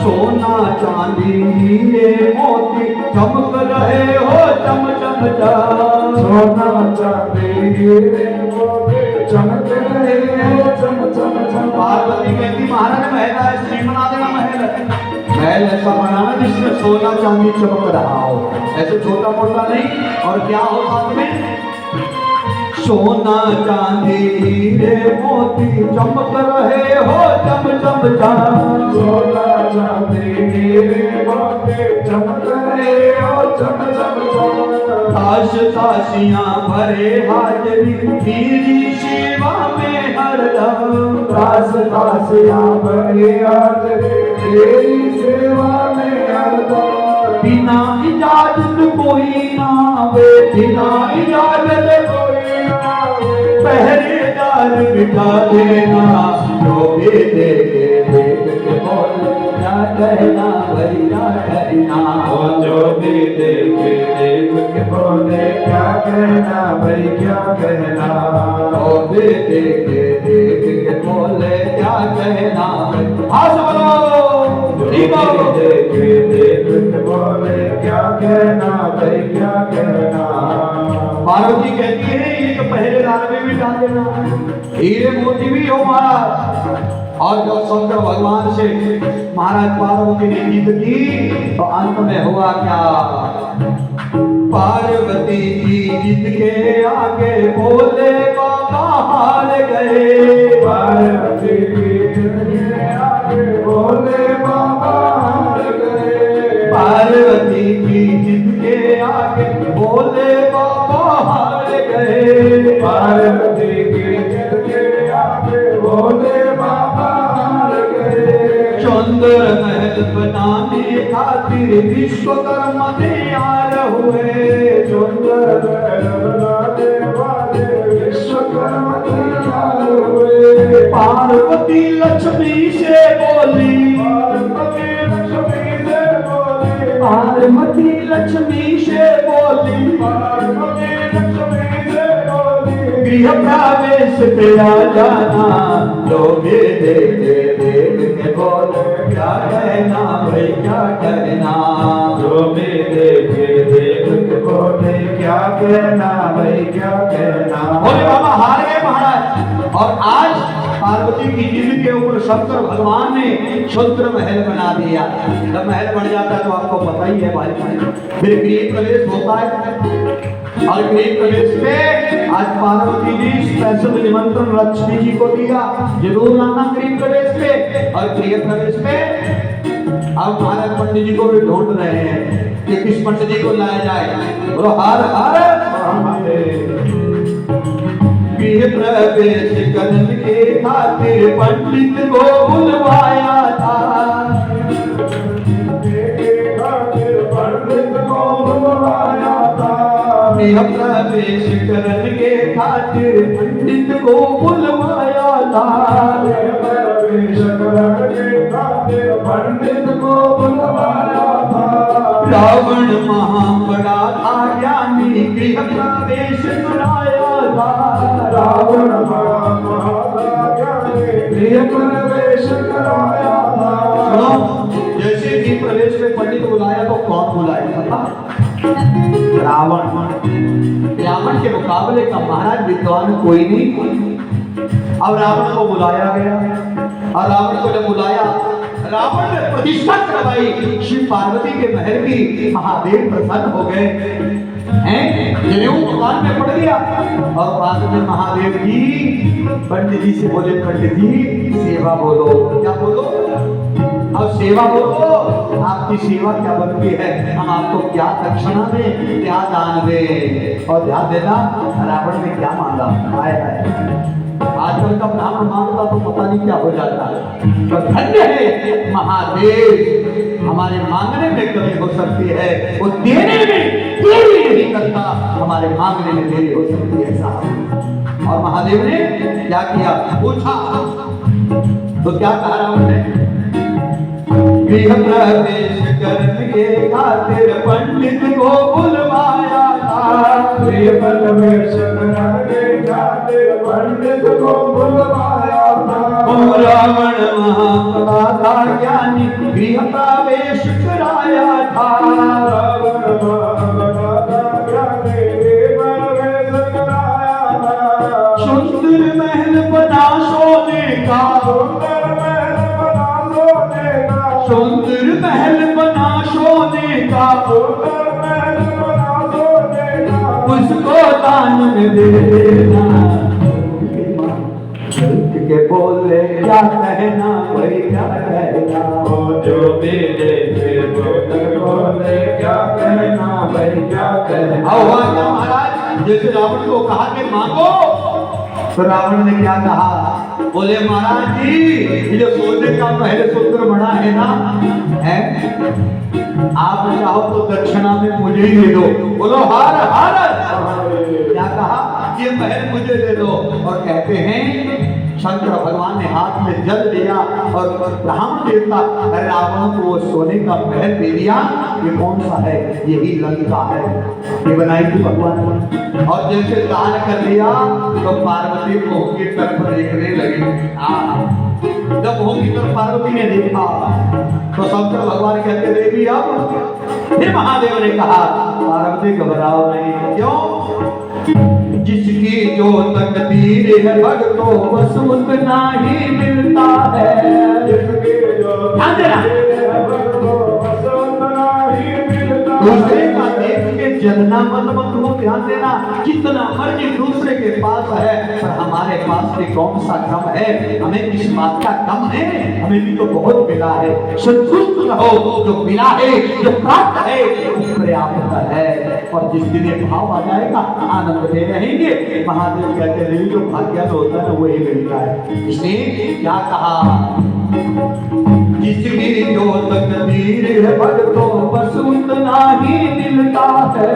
सोना चांदी हीरे मोती चमक रहे हो चम चम चम। सोना चांदी हीरे मोती चमक रहे हो चम चम चम। पार्वती कहती महाराज महल है, श्री बना देना महल। महल ऐसा बनाना जिसमें सोना चांदी चमक रहा हो, ऐसे छोटा मोटा नहीं। और क्या हो साथ में? सोना चांदी हीरे मोती चमक रहे हो चम चम चम। सोना चांदी हीरे मोती चमक रहे हो चम चम चम। ताश ताशियां भरे हाजरी तेरी सेवा में हरदम। ताश ताशियां भरे हाजरी तेरी सेवा में हरदम। बिना इजाजत कोई ना आवे, बिना इजाजत कोई ना आवे। पहरेदार बिठा देना, जो भी देखे देख के बोल क्या कहना भैया कहना। जो भी देखे देख के बोले क्या कहना भाई क्या कहना। जो भी देखे देख के बोले क्या कहना। हाथ बोलो, ठीक हो। देखे देख के बोले क्या कहना भाई क्या कहना। पार्वती कहती है ये तो पहरेदार में भी डाल देना, हीरे मोती भी हो महाराज। और जब शंकर भगवान से महाराज पार्वती ने जीत की तो अंत में हुआ क्या? पार्वती जी जीत के आगे बोले बाबा हार गए। पार्वती जी जीत के आगे बोले बाबा हार गए। पार्वती जी जीत के आगे बोले बाबा हार गए। पार्वती जी जीत के आगे बोले बाबा हार गए। सुंदर महल बनाने खातिर विश्वकर्मा तैयार हुए। सुंदर महल बनाने वाले विश्वकर्मा तैयार हुए। पार्वती लक्ष्मी से बोली, पार्वती लक्ष्मी से बोली। पार्वती लक्ष्मी से बोली, पार्वती लक्ष्मी से बोली। गृह प्रवेश पे आ जाना, लोग देखे देख के बोले क्या कहना भाई क्या कहना। जो भी देखे देख के बोले क्या कहना भाई क्या कहना। बोले बाबा हार गए महाराज। और आज पार्वती की जिद के ऊपर शंकर भगवान ने सुंदर महल बना दिया। जब महल बन जाता है तो आपको पता ही है भाई, फिर गृह प्रवेश होता है। और गृह प्रवेश पे आज पार्वती ने स्पेशल निमंत्रण लक्ष्मी जी को दिया, जरूर आना गृह प्रवेश पे। और गृह प्रवेश पे अब महाराज पंडित जी को भी ढूंढ रहे हैं कि किस पंडित जी को लाया जाए। बोलो हर हर महादेव। गृह प्रवेश करने के खातिर पंडित को बुलवाया था। पंडित को बुलवाया था। गृह प्रवेश करने के खातिर पंडित को बुलवाया था। प्रवेश करने के खातिर पंडित को बुलवाया था। रावण महा बड़ा था ज्ञानी, गृह प्रवेश कराया था। रावण गृह प्रवेश कराया था। सुनो, जैसे भी प्रवेश में पंडित बुलाया तो कौन बुलाया पता? रावण। रावण के मुकाबले का महाराज विद्वान कोई नहीं। अब रावण को बुलाया गया और रावण को जब बुलाया, रावण ने प्रतिष्ठा करवाई शिव पार्वती के महल की। महादेव प्रसन्न हो गए हैं, जनेऊ दुकान में पड़ गया। और बाद में महादेव जी पंडित जी से बोले, पंडित जी सेवा बोलो। क्या बोलो? अब सेवा बोलो, आपकी सेवा क्या बनती है, हम आपको क्या दक्षिणा दें, क्या दान दें। और ध्यान देना रावण ने क्या मांगा। आए आजकल का ब्राह्मण मांगता तो पता नहीं क्या हो जाता है। तो धन्य है महादेव, हमारे मांगने में कमी हो सकती है, वो देने में देरी नहीं करता, हमारे मांगने में देरी हो सकती है साहब। और महादेव ने क्या किया, पूछा तो क्या कहा रावण ने? गृह प्रवेश करने के खातिर पंडित को बुलवाया था। गृह प्रवेश करने के खातिर पंडित को बुलवाया था। रावण महाबला था ज्ञानी, गृह प्रवेश कराया था। रावण महाबला था ज्ञानी, गृह प्रवेश कराया था। सुंदर महल बना सोने का, सुंदर महल बना सोने का, उसको दान में देना। के बोले क्या कहना भाई क्या कहना, जो मेरे बोले क्या कहना भाई क्या कहना। महाराज जैसे रावण को कहा कि मांगो, तो रावण ने क्या कहा, बोले महाराज जी ये जो सोने का महल सुंदर बना है ना, है आप चाहो तो दक्षिणा में मुझे ही दे दो। बोलो हार हार। क्या कहा, ये महल मुझे दे दो। और कहते हैं शंकर भगवान ने हाथ में जल लिया और ब्राह्मण देवता रावण को वो सोने का महल दे दिया। ये कौन सा है, यही लंका है, ये बनाई थी भगवान ने। और जैसे दान कर लिया तो पार्वती मोह की तरफ देखने लगी। जब मोह की तरफ पार्वती ने देखा तो शंकर भगवान कहते देवी अब। फिर महादेव ने कहा पार्वती घबराओ नहीं, क्यों, जिसकी जो तकदीर है भक्तों बस उतना ही मिलता है। दूसरे का देख के जलना मतलब हो, ध्यान देना, जितना मर्जी दूसरे के पास है पर हमारे पास भी कौन सा कम है, हमें किस बात का कम है, हमें भी तो बहुत मिला है। संतुष्ट रहो, जो मिला है जो प्राप्त है वो पर्याप्त है। और जिस दिन ये भाव आ जाएगा आनंद में रहेंगे। महादेव कहते हैं जो भाग्य में होता है ना वही मिलता है। इसलिए क्या कहा, जिसकी जो तकदीर है भक्तों बस उतना ही मिलता है।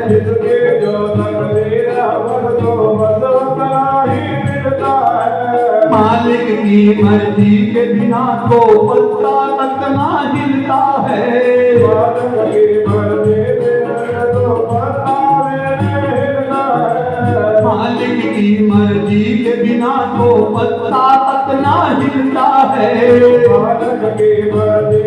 जिसकी जो तकदीर है भक्तों बस उतना ही मिलता है। मालिक की मर्जी के बिना तो पत्ता तक ना हिलता है। मालिक की मर्जी तो पत्ता नहीं हिलता है। मालिक की मर्जी के बिना तो पत्ता तक ना हिलता है। मालिक की मर्जी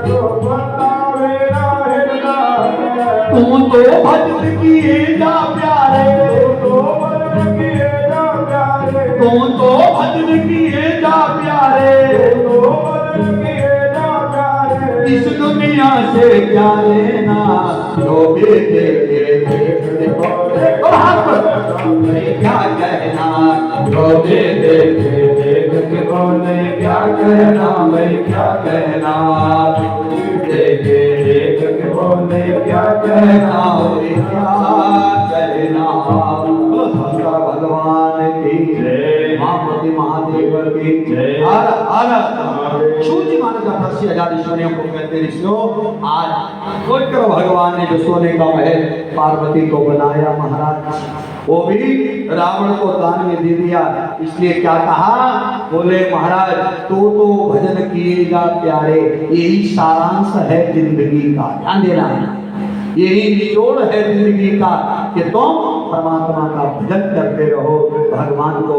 तो पत्ता नहीं हिलता है। तू तो भजन किए जा प्यारे, तो भजन किए जा प्यारे, तू तो भजन किए जा प्यारे, तो भजन किए जा प्यारे। इस दुनिया से क्या लेना, जो भी देखे और हाथ पर क्या कहना, जो भी देखे देख के बोले क्या कहना, मैं क्या कहना, देखे देख के बोले क्या कहना, मैं क्या कहना। बोलो शंकर भगवान की जय, महापति महादेव की जय। हर हर सूची माना जाता है आजाद ईश्वरियों को कहते ऋषियों। आज सोच करो भगवान ने जो सोने का महल पार्वती को बनाया महाराज, वो भी रावण को दान में दे दिया। इसलिए क्या कहा, बोले महाराज तू तो भजन किए जा प्यारे, यही सारांश है जिंदगी का। ध्यान देना, यही निचोड़ है जिंदगी का कि तुम परमात्मा का भजन करते रहो, भगवान को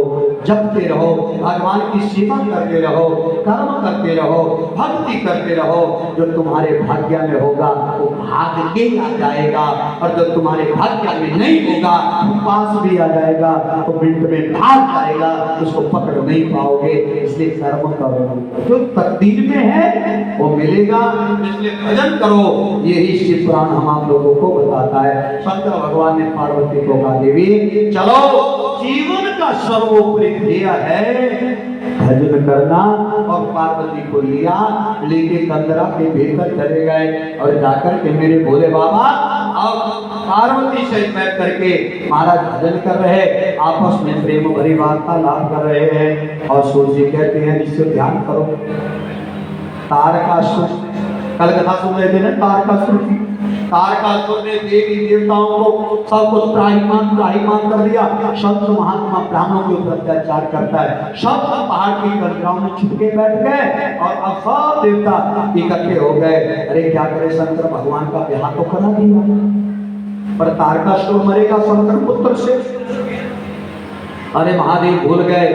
जपते रहो, भगवान की सेवा करते रहो, कर्म करते रहो, भक्ति करते रहो। जो तुम्हारे भाग्य में होगा वो भाग के आ जाएगा, और जो तुम्हारे भाग्य में नहीं होगा पास भी आ जाएगा तो मिनट में भाग जाएगा, उसको पकड़ नहीं पाओगे। इसलिए कर्म करो, जो तकदीर में है वो मिलेगा। इसलिए भजन करो, यही शिव पुराण हम आप लोगों को बताता है। शंकर भगवान ने पार्वती को कहा देवी चलो, जीवन का सर्वोपरि ध्येय है भजन करना। और पार्वती को लिया, लेके कंदरा के भीतर चले गए और जाकर के मेरे भोले बाबा अब पार्वती से बैठ करके महाराज भजन कर रहे, आपस में प्रेम भरी वार्तालाप कर रहे हैं। और सूर्य जी कहते हैं इससे ध्यान करो, तारकासुर, कल कथा सुन रहे थे ना तारकासुर की। तारकासुर ने देवी देवताओं को सबको त्राहिमाम कर दिया। संत महात्मा ब्राह्मणों के ऊपर अत्याचार करता है। सब पहाड़ की कंकड़ों में छुप के बैठ गए और अब सब देवता इकट्ठे हो गए। अरे क्या करे, शंकर भगवान का ब्याह तो करा दिया, पर तारकासुर मरेगा शंकर पुत्र से। अरे महादेव भूल गए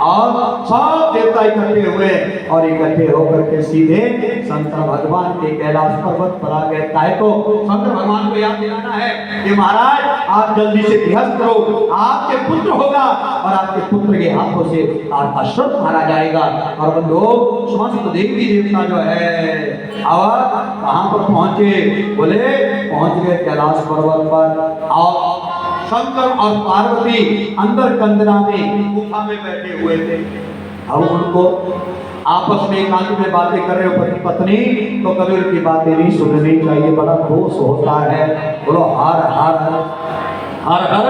और सब देवता इकट्ठे हुए और इकट्ठे होकर के सीधे शंकर भगवान के कैलाश पर्वत पर आ गए। काय को शंकर भगवान को याद दिलाना है कि महाराज आप जल्दी से गृहस्थ करो, आपके पुत्र होगा और आपके पुत्र के हाथों से आपका श्रद्ध मारा जाएगा। और लोग समस्त देवी देवता जो है अब कहां पर पहुंचे, बोले पहुंच गए कैलाश पर्वत पर और शंकर और पार्वती अंदर कंदरा में गुफा में बैठे हुए थे। अब उनको आपस में एकांत में बातें कर रहे हो पति पत्नी, तो कभी उनकी बातें नहीं सुननी चाहिए, बड़ा दोष होता है। बोलो हर हर हर हर।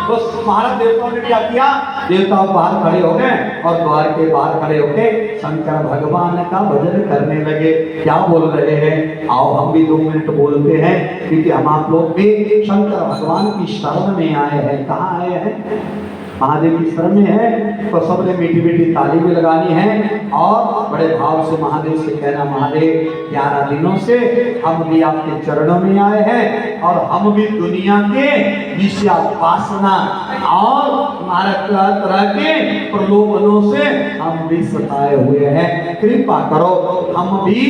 तो महाराज देवताओं ने क्या किया, देवता बाहर खड़े हो गए और द्वार के बाहर खड़े होके शंकर भगवान का भजन करने लगे। क्या बोल रहे हैं, आओ हम भी 2 मिनट बोलते हैं, क्योंकि हम आप लोग भी शंकर भगवान की शरण में आए हैं। कहाँ आए हैं, महादेव की शरण में है, तो सबने मीठी मीठी ताली भी लगानी है और बड़े भाव से महादेव से कहना, महादेव 11 दिनों से हम भी आपके चरणों में आए हैं और हम भी दुनिया के विषय वासना और हमारे तरह तरह के प्रलोभनों से हम भी सताए हुए हैं। कृपा करो हम भी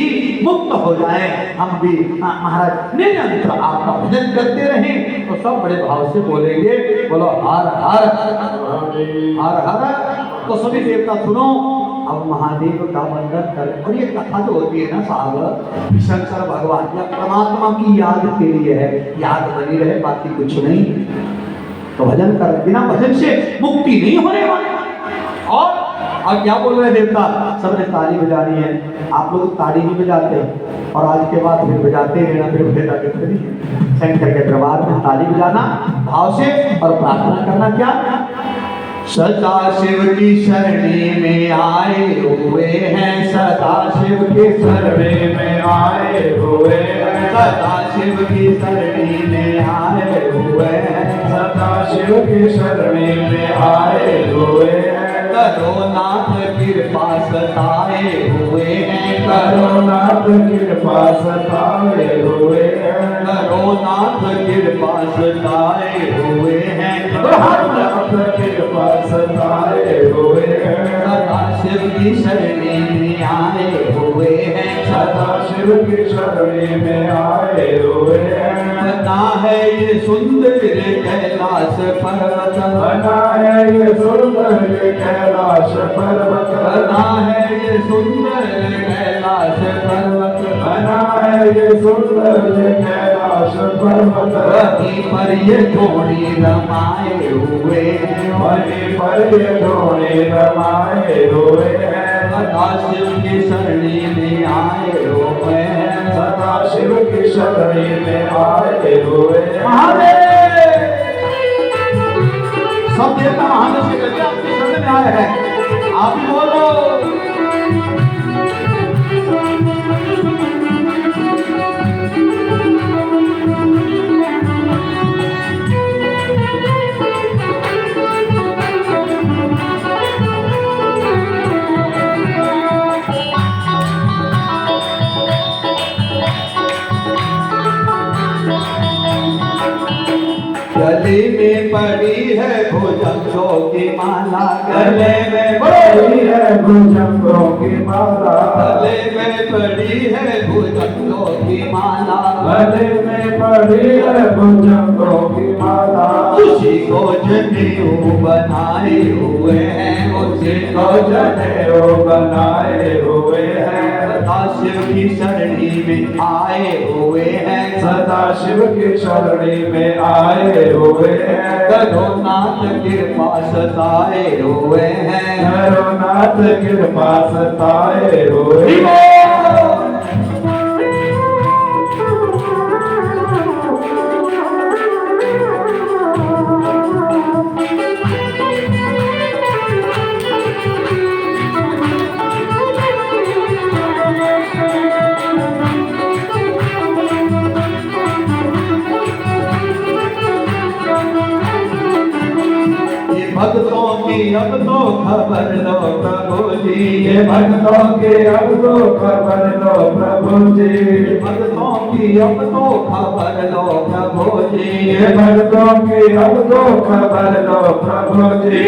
मुक्त हो जाए, हम भी महाराज निरंतर आपका भजन करते रहें। तो सब बड़े भाव से बोलेंगे, बोलो हर हर हर हर। तो सभी देवता सुनो, अब महादेव का वंदन कर। और ये कथा जो होती है ना साहब, शंकर भगवान या परमात्मा की याद के लिए है, याद बनी रहे, बाकी कुछ नहीं। तो भजन कर, बिना भजन से मुक्ति नहीं होने वाली। और अब क्या बोल रहे हैं देवता, सबने ताली बजानी है। आप लोग ताली नहीं बजाते और आज के बाद फिर बजाते रहना, फिर बेटा के फिर शंकर के दरबार में ताली बजाना भाव से और प्रार्थना करना। क्या सदा शिव की शरणी में आए हुए हैं, सदा शिव की शरणी में आए हुए हैं, सदा शिव की शरणी में आए हुए हैं, सदा शिव की शरणी में आए हुए हैं। करो नाथ कृपा सताए हुए हैं, करो नाथ कृपा सताए हुए हैं, करो नाथ कृपा सताए हुए हैं, नाथ कृपा सताए हुए हैं। सदा शिव की शरणी में आए हुए हैं, सदा शिव की शरणी में आए हुए हैं। बना है ये सुंदर कैलाश पर्वत, बना है ये सुंदर कैलाश पर्वत, बना है ये सुंदर कैलाश पर्वत, बना है ये सुंदर कैलाश पर्वत। वहीं पर ये जोड़ी रमाए हुए हैं, वहीं पर ये जोड़े रमाए हुए हैं। सदा शिव की शरणी में आए हुए हैं, सदा शिव की शरणी में आए हुए हैं। महादेव सब देवता महादेव से कहते आपकी शरण में आए हैं, आप ही बोलो। गले में पड़ी है भुजंगों की माला, गले में पड़ी है भुजंगों की माला, गले में पड़ी है भुजंगों की माला, गले में पड़ी है भुजंगों की माला। उसी को जनेऊ बनाए हुए हैं, उसी को जनेऊ बनाए हुए हैं। सदा शिव की शरणी में आए हुए हैं, सदा शिव की शरणी में आए हुए हैं। करो नाथ कृपा सताए हुए हैं, करो नाथ कृपा सताए हुए हैं। भक्तों की अब तो खबर लो प्रभु जी, ये भक्तों की अब तो खबर लो प्रभु जी, भक्तों की अब तो खबर लो प्रभु जी, ये भक्तों की अब तो खबर लो प्रभु जी।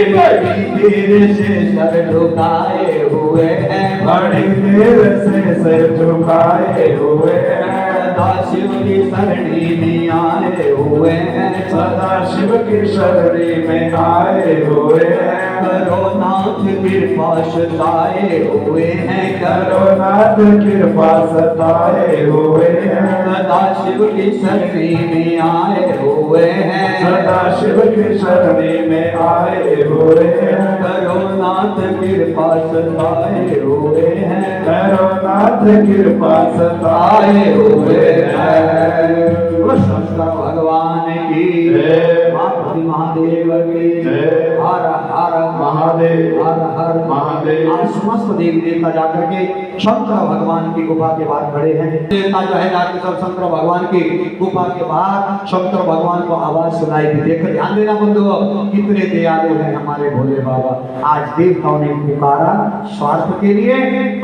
धीरे से सर झुकाए हुए हैं, बड़ी देर से सिर झुकाए हुए हैं, सदा शिव की सरणी में आए हुए हैं, सदा शिव की शरणी में आए हुए हैं। करो नाथ कृपा सताए हुए हैं, करो नाथ कृपा सताए हुए हैं, सदा शिव की शरणी में आए हुए हैं, सदा शिव की शरणी में आए हुए हैं। करो नाथ कृपा सताए हुए हैं, करो नाथ कृपा सताए आए हुए हैं। हैं। शंकर भगवान की जय। पार्वती महादेव की जय। हर हर महादेव हर हर महादेव। आज समस्त देवी देवता जाकर के शंकर भगवान की गुफा के बाहर खड़े हैं। देवता जो है जाके सब शंकर भगवान की गुफा के बाहर शंकर भगवान को आवाज सुनाई दी। देखो ध्यान देना बंधुओं, कितने दयालु हैं हमारे भोले बाबा। आज देवताओं ने पुकारा स्वार्थ के लिए,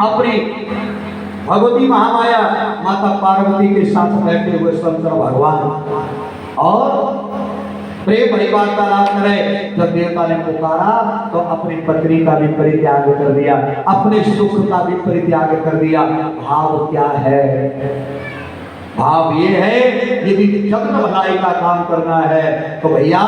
अपनी भगवती महामाया माता पार्वती के साथ बैठे हुए शंकर भगवान और प्रेम भरी वार्तालाप करे। जब देवता ने पुकारा तो अपनी पत्नी का भी परित्याग कर दिया, अपने सुख का भी परित्याग कर दिया। भाव क्या है? भाव ये है, यदि जगत भलाई का काम करना है तो भैया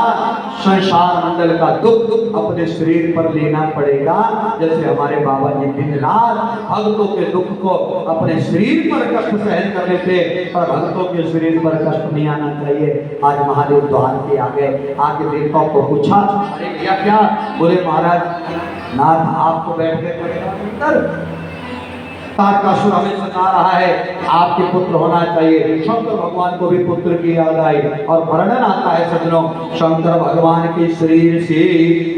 संसार मंडल का दुख अपने शरीर पर लेना पड़ेगा। जैसे हमारे बाबा जी दिन रात भक्तों के दुख को अपने शरीर पर कष्ट सहन कर लेते, पर भक्तों के शरीर पर कष्ट नहीं आना चाहिए। आज महादेव द्वार के आगे देवताओं को पूछा, अरे भैया क्या? बोले महाराज नाथ आपको बैठ के पड़ेगा, तारकासुर हमें सता रहा है, आपके पुत्र होना चाहिए। शंकर भगवान को भी पुत्र की याद आई और वर्णन आता है सज्जनों, शंकर भगवान के शरीर से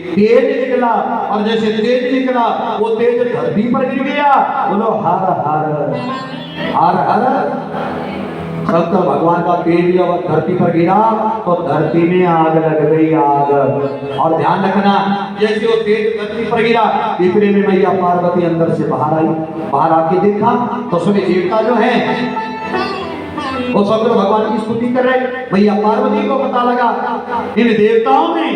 तेज निकला और जैसे तेज निकला वो तेज धरती पर गिर गया। बोलो हर हर हर हर। शंकर भगवान का तेज जब धरती पर गिरा तो धरती में आग लग गई, आग। और ध्यान रखना, जैसे वो तेज धरती पर गिरा, इतने में मैया पार्वती अंदर से बाहर आई। बाहर आके देखा तो सभी देवता जो है वो शंकर भगवान की स्तुति कर रहे। मैया पार्वती को पता लगा इन देवताओं ने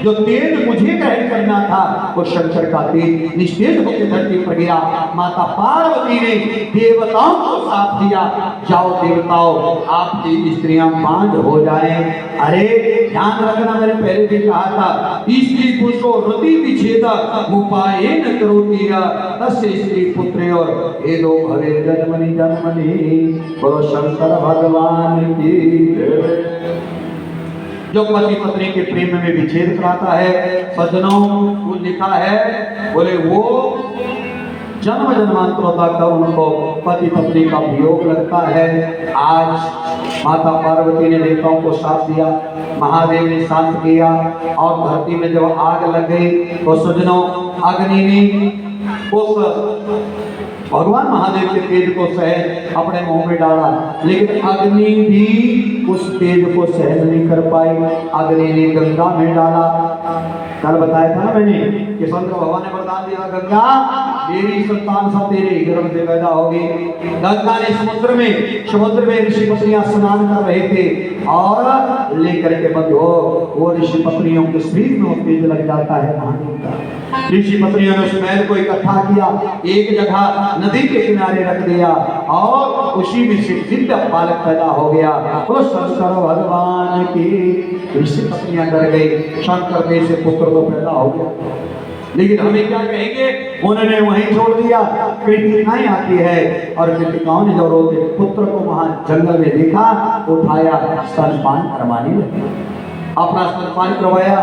जो तेज मुझे ग्रहण करना था वो शंकर का तेज निस्तेज होकर धरती पर गिरा। माता पार्वती ने देवताओं को साथ दिया, जाओ देवताओं आपकी स्त्रियां बांझ हो जाएं। अरे ध्यान रखना, मैंने पहले भी कहा था, स्त्री पुरुषो रति विच्छेद उपाय न करोति तस्य स्त्री पुत्र और हे दो भवे जन्मनि जन्मनि। बोलो शंकर भगवान की। जो पति पत्नी के प्रेम में विच्छेद कराता है सज्जनों, वो लिखा है, बोले वो जन्म जन्मांतरों तक उनको पति पत्नी का वियोग लगता है। आज माता पार्वती ने देवताओं को साथ दिया, महादेव ने शांत किया और धरती में जब आग लग गई तो सज्जनों अग्नि ने उस भगवान महादेव के तेज को सहन अपने मुंह में डाला, लेकिन अग्नि भी उस तेज को सहन नहीं कर पाई। अग्नि ने गंगा में डाला। कल बताया था ना मैंने कि शंकर भगवान ने वरदान दिया, गंगा मेरी संतान सा तेरे गर्भ से पैदा होगी। गंगा ने समुद्र में ऋषि पत्नियां स्नान कर रहे थे और लेकर के बंधो वो ऋषि पत्नियों के शरीर में तेज लग जाता है नहाने का। ऋषि पत्नियों ने उस मैल को इकट्ठा किया, एक जगह नदी के किनारे रख दिया और उसी में से दिव्य बालक पैदा हो गया। तो शंकर भगवान की ऋषि पत्नियां डर गई, शंकर में से पुत्र तो पैदा हो गया, लेकिन हमें क्या कहेंगे? उन्होंने वहीं छोड़ दिया। कृतिकाएं आती है और कृतिकाओं ने जो रोते पुत्र को वहां जंगल में देखा, उठाया, स्तनपान करवाने लगे, अपना स्तनपान करवाया।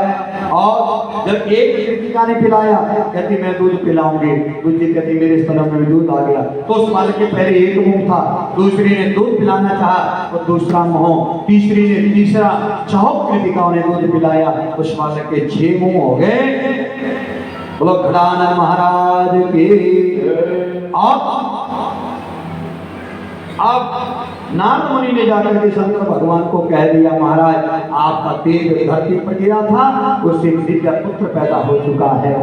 और जब एक कृतिका ने पिलाया, कहती मैं दूध पिलाऊंगी, दूसरी कहती मेरे स्तन में दूध आ गया। तो उस बालक के पहले एक मुंह था, दूसरी ने दूध पिलाना चाहा तो दूसरा मुंह, तीसरी ने तीसरा, 4 कृतिकाओं ने दूध पिलाया, उस बालक के 6 मुंह हो गए। बोलो गजानन महाराज की। अब नारद मुनि ने जाकर के शंकर भगवान को कह दिया, महाराज आपका तेज धरती पर गिरा था, उससे दिव्य पुत्र पैदा हो चुका है।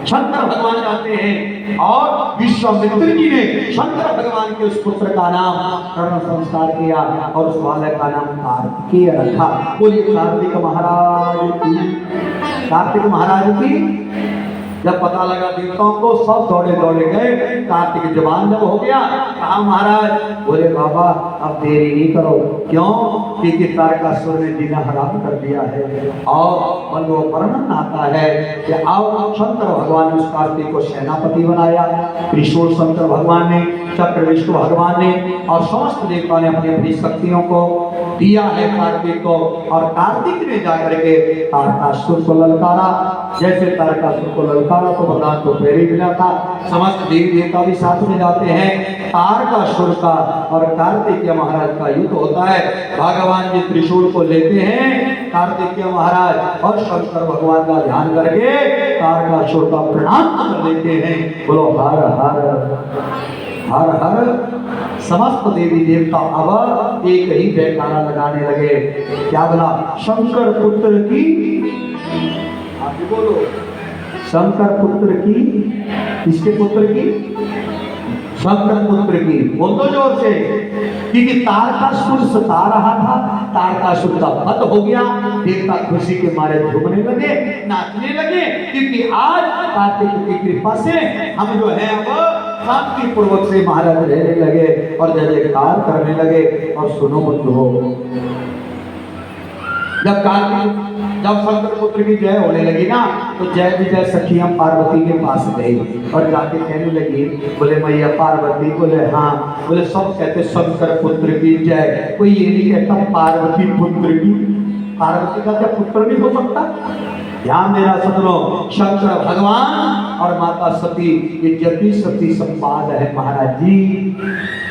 शंकर भगवान जाते हैं और विश्वामित्र जी ने शंकर भगवान के उस पुत्र का नाम कर्ण संस्कार किया और उस बालक का नाम कार्तिकेय रखा। बोलिए कार्तिक महाराज की। कार्तिक महाराज की जब पता लगा देवताओं को, सब दौड़े दौड़े गए। कार्तिक जवान जब हो गया, कहा महाराज, बोले बाबा अब देरी नहीं करो। क्यों? क्योंकि तारकासुर ने जीना हराम कर दिया है। और वो वर्णन आता है कि अब शंकर भगवान ने उस कार्तिक को सेनापति बनाया। त्रिशूल शंकर भगवान ने, चक्र विष्णु भगवान ने और समस्त देवताओं ने अपनी अपनी शक्तियों को दिया है कार्तिक को। और कार्तिक ने जाकर के तारकासुर को ललकारा। जैसे तारकासुर को ललकारा तो वरदान तो पहले ही मिला था। समस्त देवी देवता भी साथ में जाते हैं। तारकासुर का और कार्तिकेय महाराज का युद्ध होता है। भगवान जी त्रिशूल को लेते हैं, कार्तिकेय महाराज और शंकर भगवान का ध्यान करके तारकासुर का प्रणाम कर लेते हैं। बोलो हर हर हर हर। समस्त देवी देवता अब एक ही जयकारा लगाने लगे। क्या बोला? शंकर पुत्र की, आप बोलो, शंकर पुत्र की। किसके पुत्र की? शंकर पुत्र की। बोल दो जोर से। क्योंकि तारकासुर सता रहा था, तारकासुर का वध हो गया। देवता खुशी के मारे झूमने लगे, नाचने लगे, क्योंकि आज कार्तिक की कृपा से हम जो है अब शांति पूर्वक से महाराज रहने लगे और जय जयकार करने लगे। और सुनो बंधुओं, जब शंकर पुत्र की जय होने लगी ना, तो जय विजय सखियां पार्वती के पास गई और जाके कहने लगी, बोले मैया पार्वती। बोले हाँ। बोले सब कहते शंकर पुत्र की जय, कोई ये नहीं कहता पार्वती पुत्र की। पार्वती का क्या पुत्र नहीं हो सकता? ध्यान देना सदनों, शंकर भगवान और माता सती, ये जति सती संवाद है महाराज जी।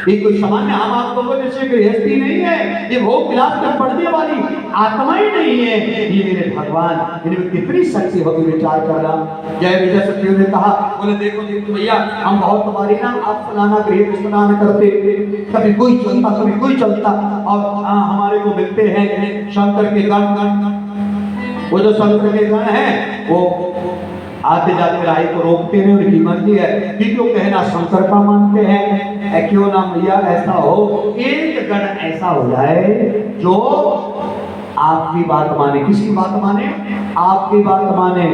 ये कोई सामान्य हम आप लोगों जैसे गृहस्थी नहीं है, ये भोग विलास में पड़ने वाली आत्मा ही नहीं है। ये मेरे भगवान, इनमें कितनी शक्ति होगी, विचार करना। जय विजय सती ने कहा, बोले देखो देखो भैया, हम बहुत तुम्हारी ना आप फलाना गृह स्नान करते, कभी कोई चलता कभी कोई चलता, और हमारे को मिलते हैं शंकर के गण। वो जो शंकर के गण है वो आते जाते राही को रोकते हैं, उनकी मर्जी है। क्यों कहना शंकर का मानते हैं, क्यों ना मैया ऐसा हो, एक गण ऐसा हो जाए जो आपकी बात माने। किसकी बात माने? आपकी बात माने।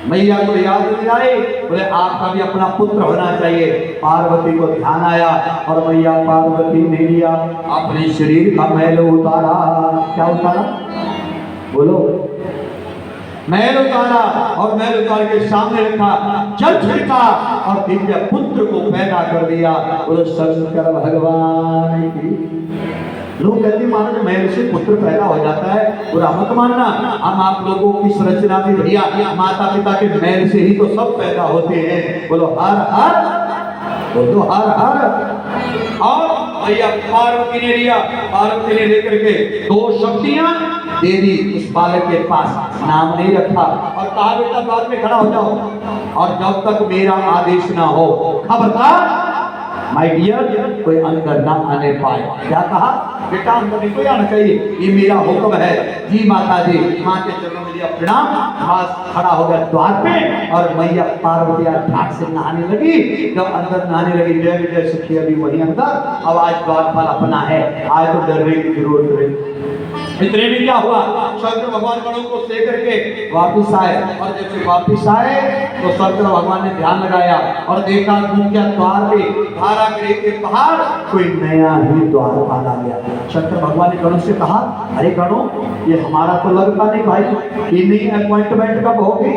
मैया को याद नहीं आए, बोले आपका भी अपना पुत्र होना चाहिए। पार्वती को ध्यान आया और मैया पार्वती ने लिया अपने शरीर का मैल उतारा। क्या उतारा? बोलो। मैल उतारा और मैल उतार के सामने रखा, जल छिड़का और दिव्य पुत्र को पैदा कर दिया। बोलो शंकर भगवान की। लोग कहते महाराज मैल से पुत्र पैदा हो जाता है, बुरा मत मानना। हम आप लोगों की संरचना भी भैया माता पिता के मैल से ही तो सब पैदा होते हैं। बोलो हर हर, बोलो हर हर। और भैया पार्वती ने लिया, पार्वती ने लेकर के दो शक्तियां दे दी उस बालक के पास। नाम नहीं रखा और कहा बेटा बाद में खड़ा हो जाओ, और जब तक मेरा आदेश ना हो खबरदार माय डियर कोई अंदर ना आने पाए। क्या कहा? बेटा अंदर नहीं कोई आना चाहिए, ये मेरा हुक्म है। जी माता जी, माँ के चरणों में दिया प्रणाम, खास खड़ा हो गया द्वार पे और मैया पार्वती ठाट से नहाने लगी। जब अंदर नहाने लगी, जय विजय सखी अभी वही अंदर, अब आज द्वारपाल अपना है, आज तो डरने की जरूरत नहीं। इतने में क्या हुआ, शंकर भगवान गणों को ले करके वापिस आए, और जब वापिस आए तो शंकर भगवान ने ध्यान लगाया और देखा क्या द्वार पे कारागृह के बाहर कोई नया ही द्वारपाल आ गया। शंकर भगवान ने गणों से कहा, अरे गणों, ये हमारा तो लगता नहीं भाई, ये नई अपॉइंटमेंट कब होगी,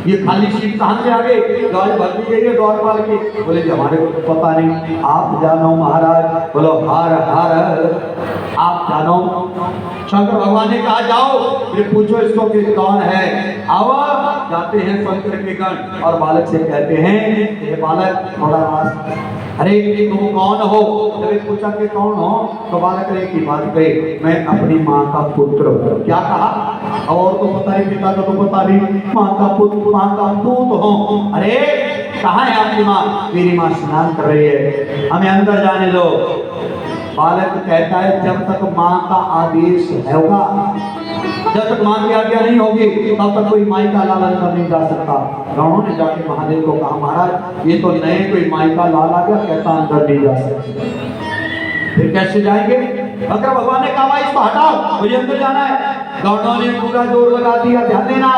ये खाली सीट कहाँ से आ गई, गाड़ी भर दी गई है द्वारपाल की। बोले हमारे को तो पता नहीं, आप जानो महाराज। बोलो हर हर, आप जानो। शंकर भगवान ने कहा जाओ, ये पूछो इसको कि कौन है। आओ, जाते हैं शंकर के गण और बालक से कहते हैं, ये बालक थोड़ा रास, अरे तुम कौन हो? जब पूछा कि कौन हो, तो बालक ने एक ही बात कही, मैं अपनी माँ का पुत्र हूँ। क्या कहा? और तो पता नहीं, पिता का तो पता नहीं, माँ का पुत्र, माँ का पूत हूँ। अरे कहाँ है आपकी माँ? मेरी माँ स्नान कर रही है, हमें अंदर जाने दो। बालक कहता है, जब तक माँ का आदेश होगा जब तक मां की आज्ञा नहीं होगी तब तक कोई माई का लाल अंदर नहीं जा सकता। रावण ने जाके महादेव को कहा, महाराज ये तो नए कोई माई का लाल आ गया, कहता अंदर नहीं जा सकते। फिर कैसे जाएंगे? अगर भगवान ने कहा भाई इसको हटाओ, मुझे अंदर जाना है। गौड़ों ने पूरा जोर लगा दिया। ध्यान देना,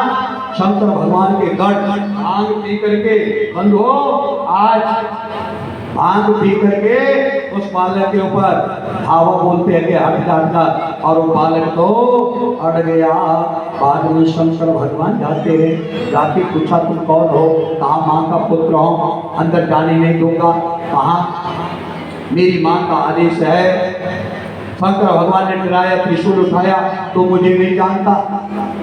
शंकर भगवान के गढ़ भांग पी करके बंद हो। आज भांग पी करके उस बालक के ऊपर धावा बोलते हैं कि हट जाता, और वो बालक तो अड़ गया। बाद में शंकर भगवान जाते हैं, जाके पूछा तुम कौन हो? कहा माँ का पुत्र हो, अंदर जाने नहीं दूंगा। कहा मेरी माँ का आदेश है। शंकर भगवान ने डराया, त्रिशूल उठाया, तो मुझे नहीं जानता?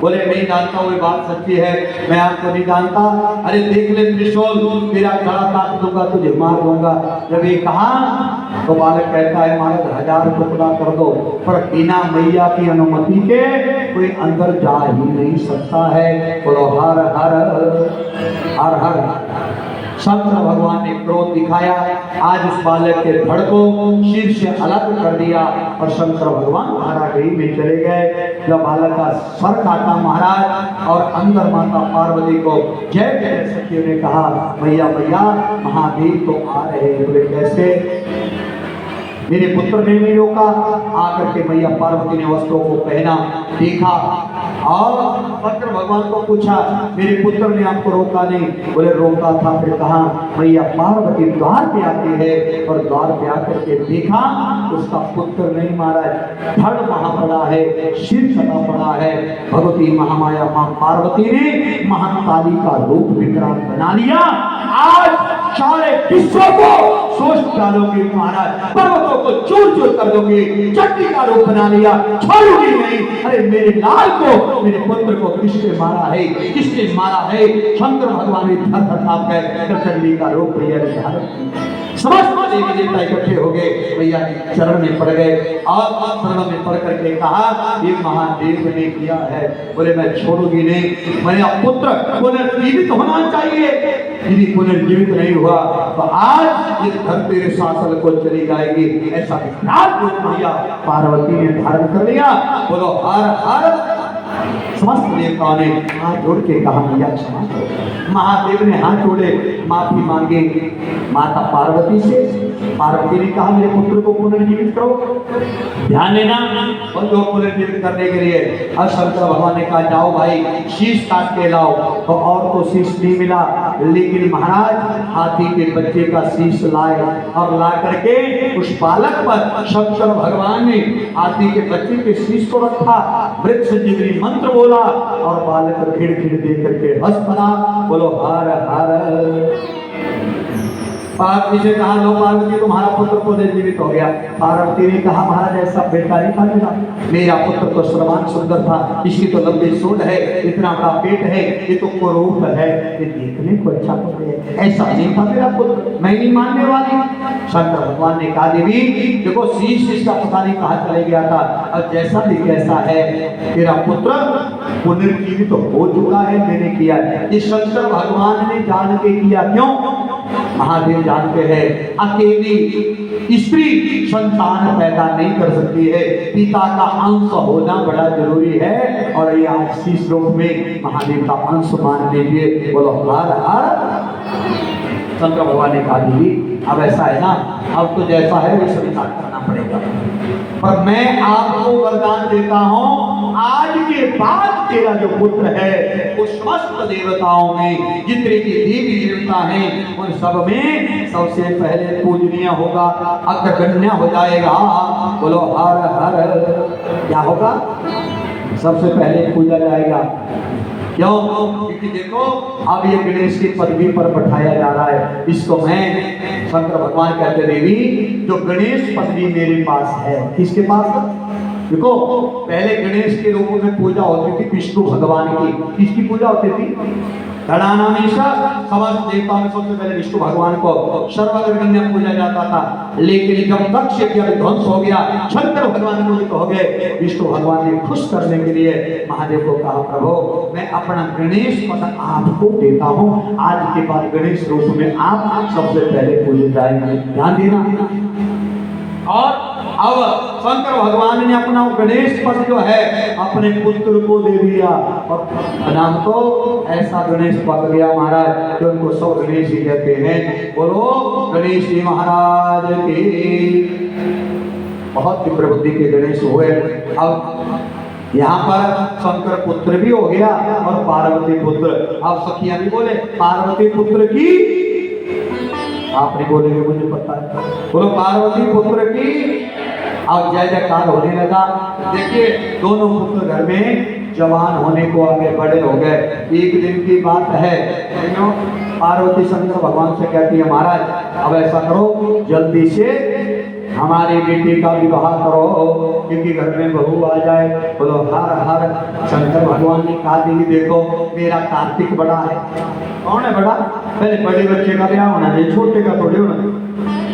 बोले नहीं जानता, वो बात सच्ची है, मैं आपको नहीं जानता। अरे देख ले त्रिशूल, तेरा गला काट दूंगा, तुझे मार दूंगा। जब ये कहा तो बालक कहता है महाराज 1000 टुकड़ा कर दो, पर बिना मैया की अनुमति के कोई अंदर जा ही नहीं सकता है। बोलो हर हर हर हर। शंकर भगवान ने क्रोध दिखाया, आज उस बालक के धड़ को सिर से अलग कर दिया और शंकर भगवान महारागढ़ी में चले गए। जब बालक का सर काटा महाराज और अंदर माता पार्वती को जय जय सखियों ने कहा, भैया भैया महादेव तो आ रहे हैं। बोले कैसे? मेरे पुत्र ने नहीं रोका। आकर के मैया पार्वती ने वस्त्रों को पहना, देखा और शंकर भगवान को पूछा, मेरे पुत्र ने आपको रोका नहीं? बोले रोका था। फिर कहा मैया पार्वती द्वार पे आती है और द्वार पे आकर के देखा उसका पुत्र नहीं महाराज, धड़ वहां पड़ा है, सिर कटा पड़ा है। भगवती महामाया मां पार्वती ने महाकाली का रूप विक्रांत बना लिया। आज सारे विश्व को सोच डालोगे महाराज, पर्वतों को चूर चूर कर दोगे, चट्टी का रूप बना लिया, छोड़ोगे नहीं। अरे मेरे लाल को, मेरे पुत्र को किसने मारा है? किसने मारा है? शंकर भगवान ने धर धर कांप गए, चंडी का रूप भैया ने धारण किया। समस्त देवी देवता इकट्ठे हो गए, भैया के चरण में पड़ गए और चरण में पड़ करके कहा ये महादेव ने किया है। बोले मैं छोड़ूंगी नहीं, मेरा पुत्र पुनर्जीवित होना चाहिए। यदि पुनर्जीवित नहीं हुआ तो आज ये धरती के शासन को चली जाएगी। ऐसा विकराल रूप भैया पार्वती ने धारण कर लिया। बोलो हर हर। समस्त देवताओं ने हाथ जोड़ के कहा मैया क्षमा करो। महादेव ने हाथ जोड़े, माफी मांगे माता पार्वती से। पार्वती ने कहा मेरे पुत्र को पुनर्जीवित करो। ध्यान देना, उनको पुनर्जीवित करने के लिए अब शंकर भगवान ने कहा जाओ भाई शीश काट के लाओ। तो और तो शीश नहीं मिला, लेकिन महाराज हाथी के बच्चे का शीश लाए और ला करके उस बालक पर शंकर भगवान ने हाथी के बच्चे के शीश को रखा, वृक्ष जीवनी मंत्र बोला और बालक खिड़ खिड़ देख करके हंस पड़ा। बोलो हर हर। पार्वती से कहा लो पार्वती तुम्हारा पुत्र पुनर्जीवित हो गया। पार्वती ने कहा महाराज ऐसा बेटा नहीं था मेरा पुत्र तो श्रवान सुंदर था, इसकी तो लंबी सूंड है, इतना बड़ा पेट है, ये तो कुरूप है, ये देखने को अच्छा तो है, ऐसा नहीं था मेरा पुत्र, मैं नहीं मानने वाली। शंकर भगवान ने कहा देवी देखो शीश इसका पता नहीं कहाँ चले गया था, अब जैसा भी कैसा है तेरा पुत्र पुनर्जीवित हो चुका है, मैंने किया है। ये शंकर भगवान ने जान के किया। क्यों? महादेव जानते हैं अकेली स्त्री संतान पैदा नहीं कर सकती है, पिता का अंश होना बड़ा जरूरी है। और ये आज शीश रूप में महादेव का अंश मान लीजिए। बोलो हर हर। शंकर भगवान ने कहा दीदी अब ऐसा है ना, अब तो जैसा है वैसा स्वीकार करना पड़ेगा, पर मैं आपको वरदान देता हूं आज के बाद तेरा जो पुत्र है वो समस्त देवताओं में जितने भी देवी देवता हैं उन सब में सबसे पहले पूजनीय होगा, अग्रगण्य हो जाएगा। बोलो हर हर। क्या होगा? सबसे पहले पूजा जाएगा। क्यों? क्योंकि देखो अब ये गणेश की पदवी पर बैठाया जा रहा है। इसको मैं शंकर भगवान कहते देवी जो गणेश पदवी मेरे पास है। किसके पास? देखो पहले गणेश के रूप में पूजा होती थी विष्णु भगवान की। किसकी पूजा होती थी? गणानामीशा, समस्त देवताओं में सबसे पहले विष्णु भगवान को सर्वगण्य पूजा जाता था। लेकिन जब दक्ष यज्ञ ध्वंस हो गया, शंकर भगवान पूजित हो गए, विष्णु भगवान ने खुश करने के लिए महादेव को कहा प्रभु मैं अपना गणेश पद आपको देता हूँ, आज के बाद गणेश रूप में आप सबसे पहले पूजे जाएंगे। ध्यान देना। और अब शंकर भगवान ने अपना गणेश पद जो है अपने पुत्र को दे दिया और नाम तो ऐसा गणेश पद गया महाराज जो उनको सब गणेश ही कहते हैं। बोलो गणेश जी महाराज की। बहुत ही प्रबुद्धि के गणेश हुए। अब यहाँ पर शंकर पुत्र भी हो गया और पार्वती पुत्र। अब सखियां भी बोले पार्वती पुत्र की, आप नहीं बोलेंगे मुझे पता है, बोलो पार्वती पुत्र की। अब जय जयकार होने लगा। देखिए दोनों पुत्र घर में जवान होने को आगे बड़े हो गए। एक दिन की बात है, पार्वती शंकर भगवान से कहती है महाराज अब ऐसा करो जल्दी से हमारी बेटी का विवाह करो क्योंकि घर में बहू आ जाए। बोलो हर हर। शंकर भगवान ने कहा दीदी देखो मेरा कार्तिक बड़ा है। कौन है बड़ा? पहले बड़े बच्चे का ब्याह होना चाहिए, छोटे का थोड़े होना।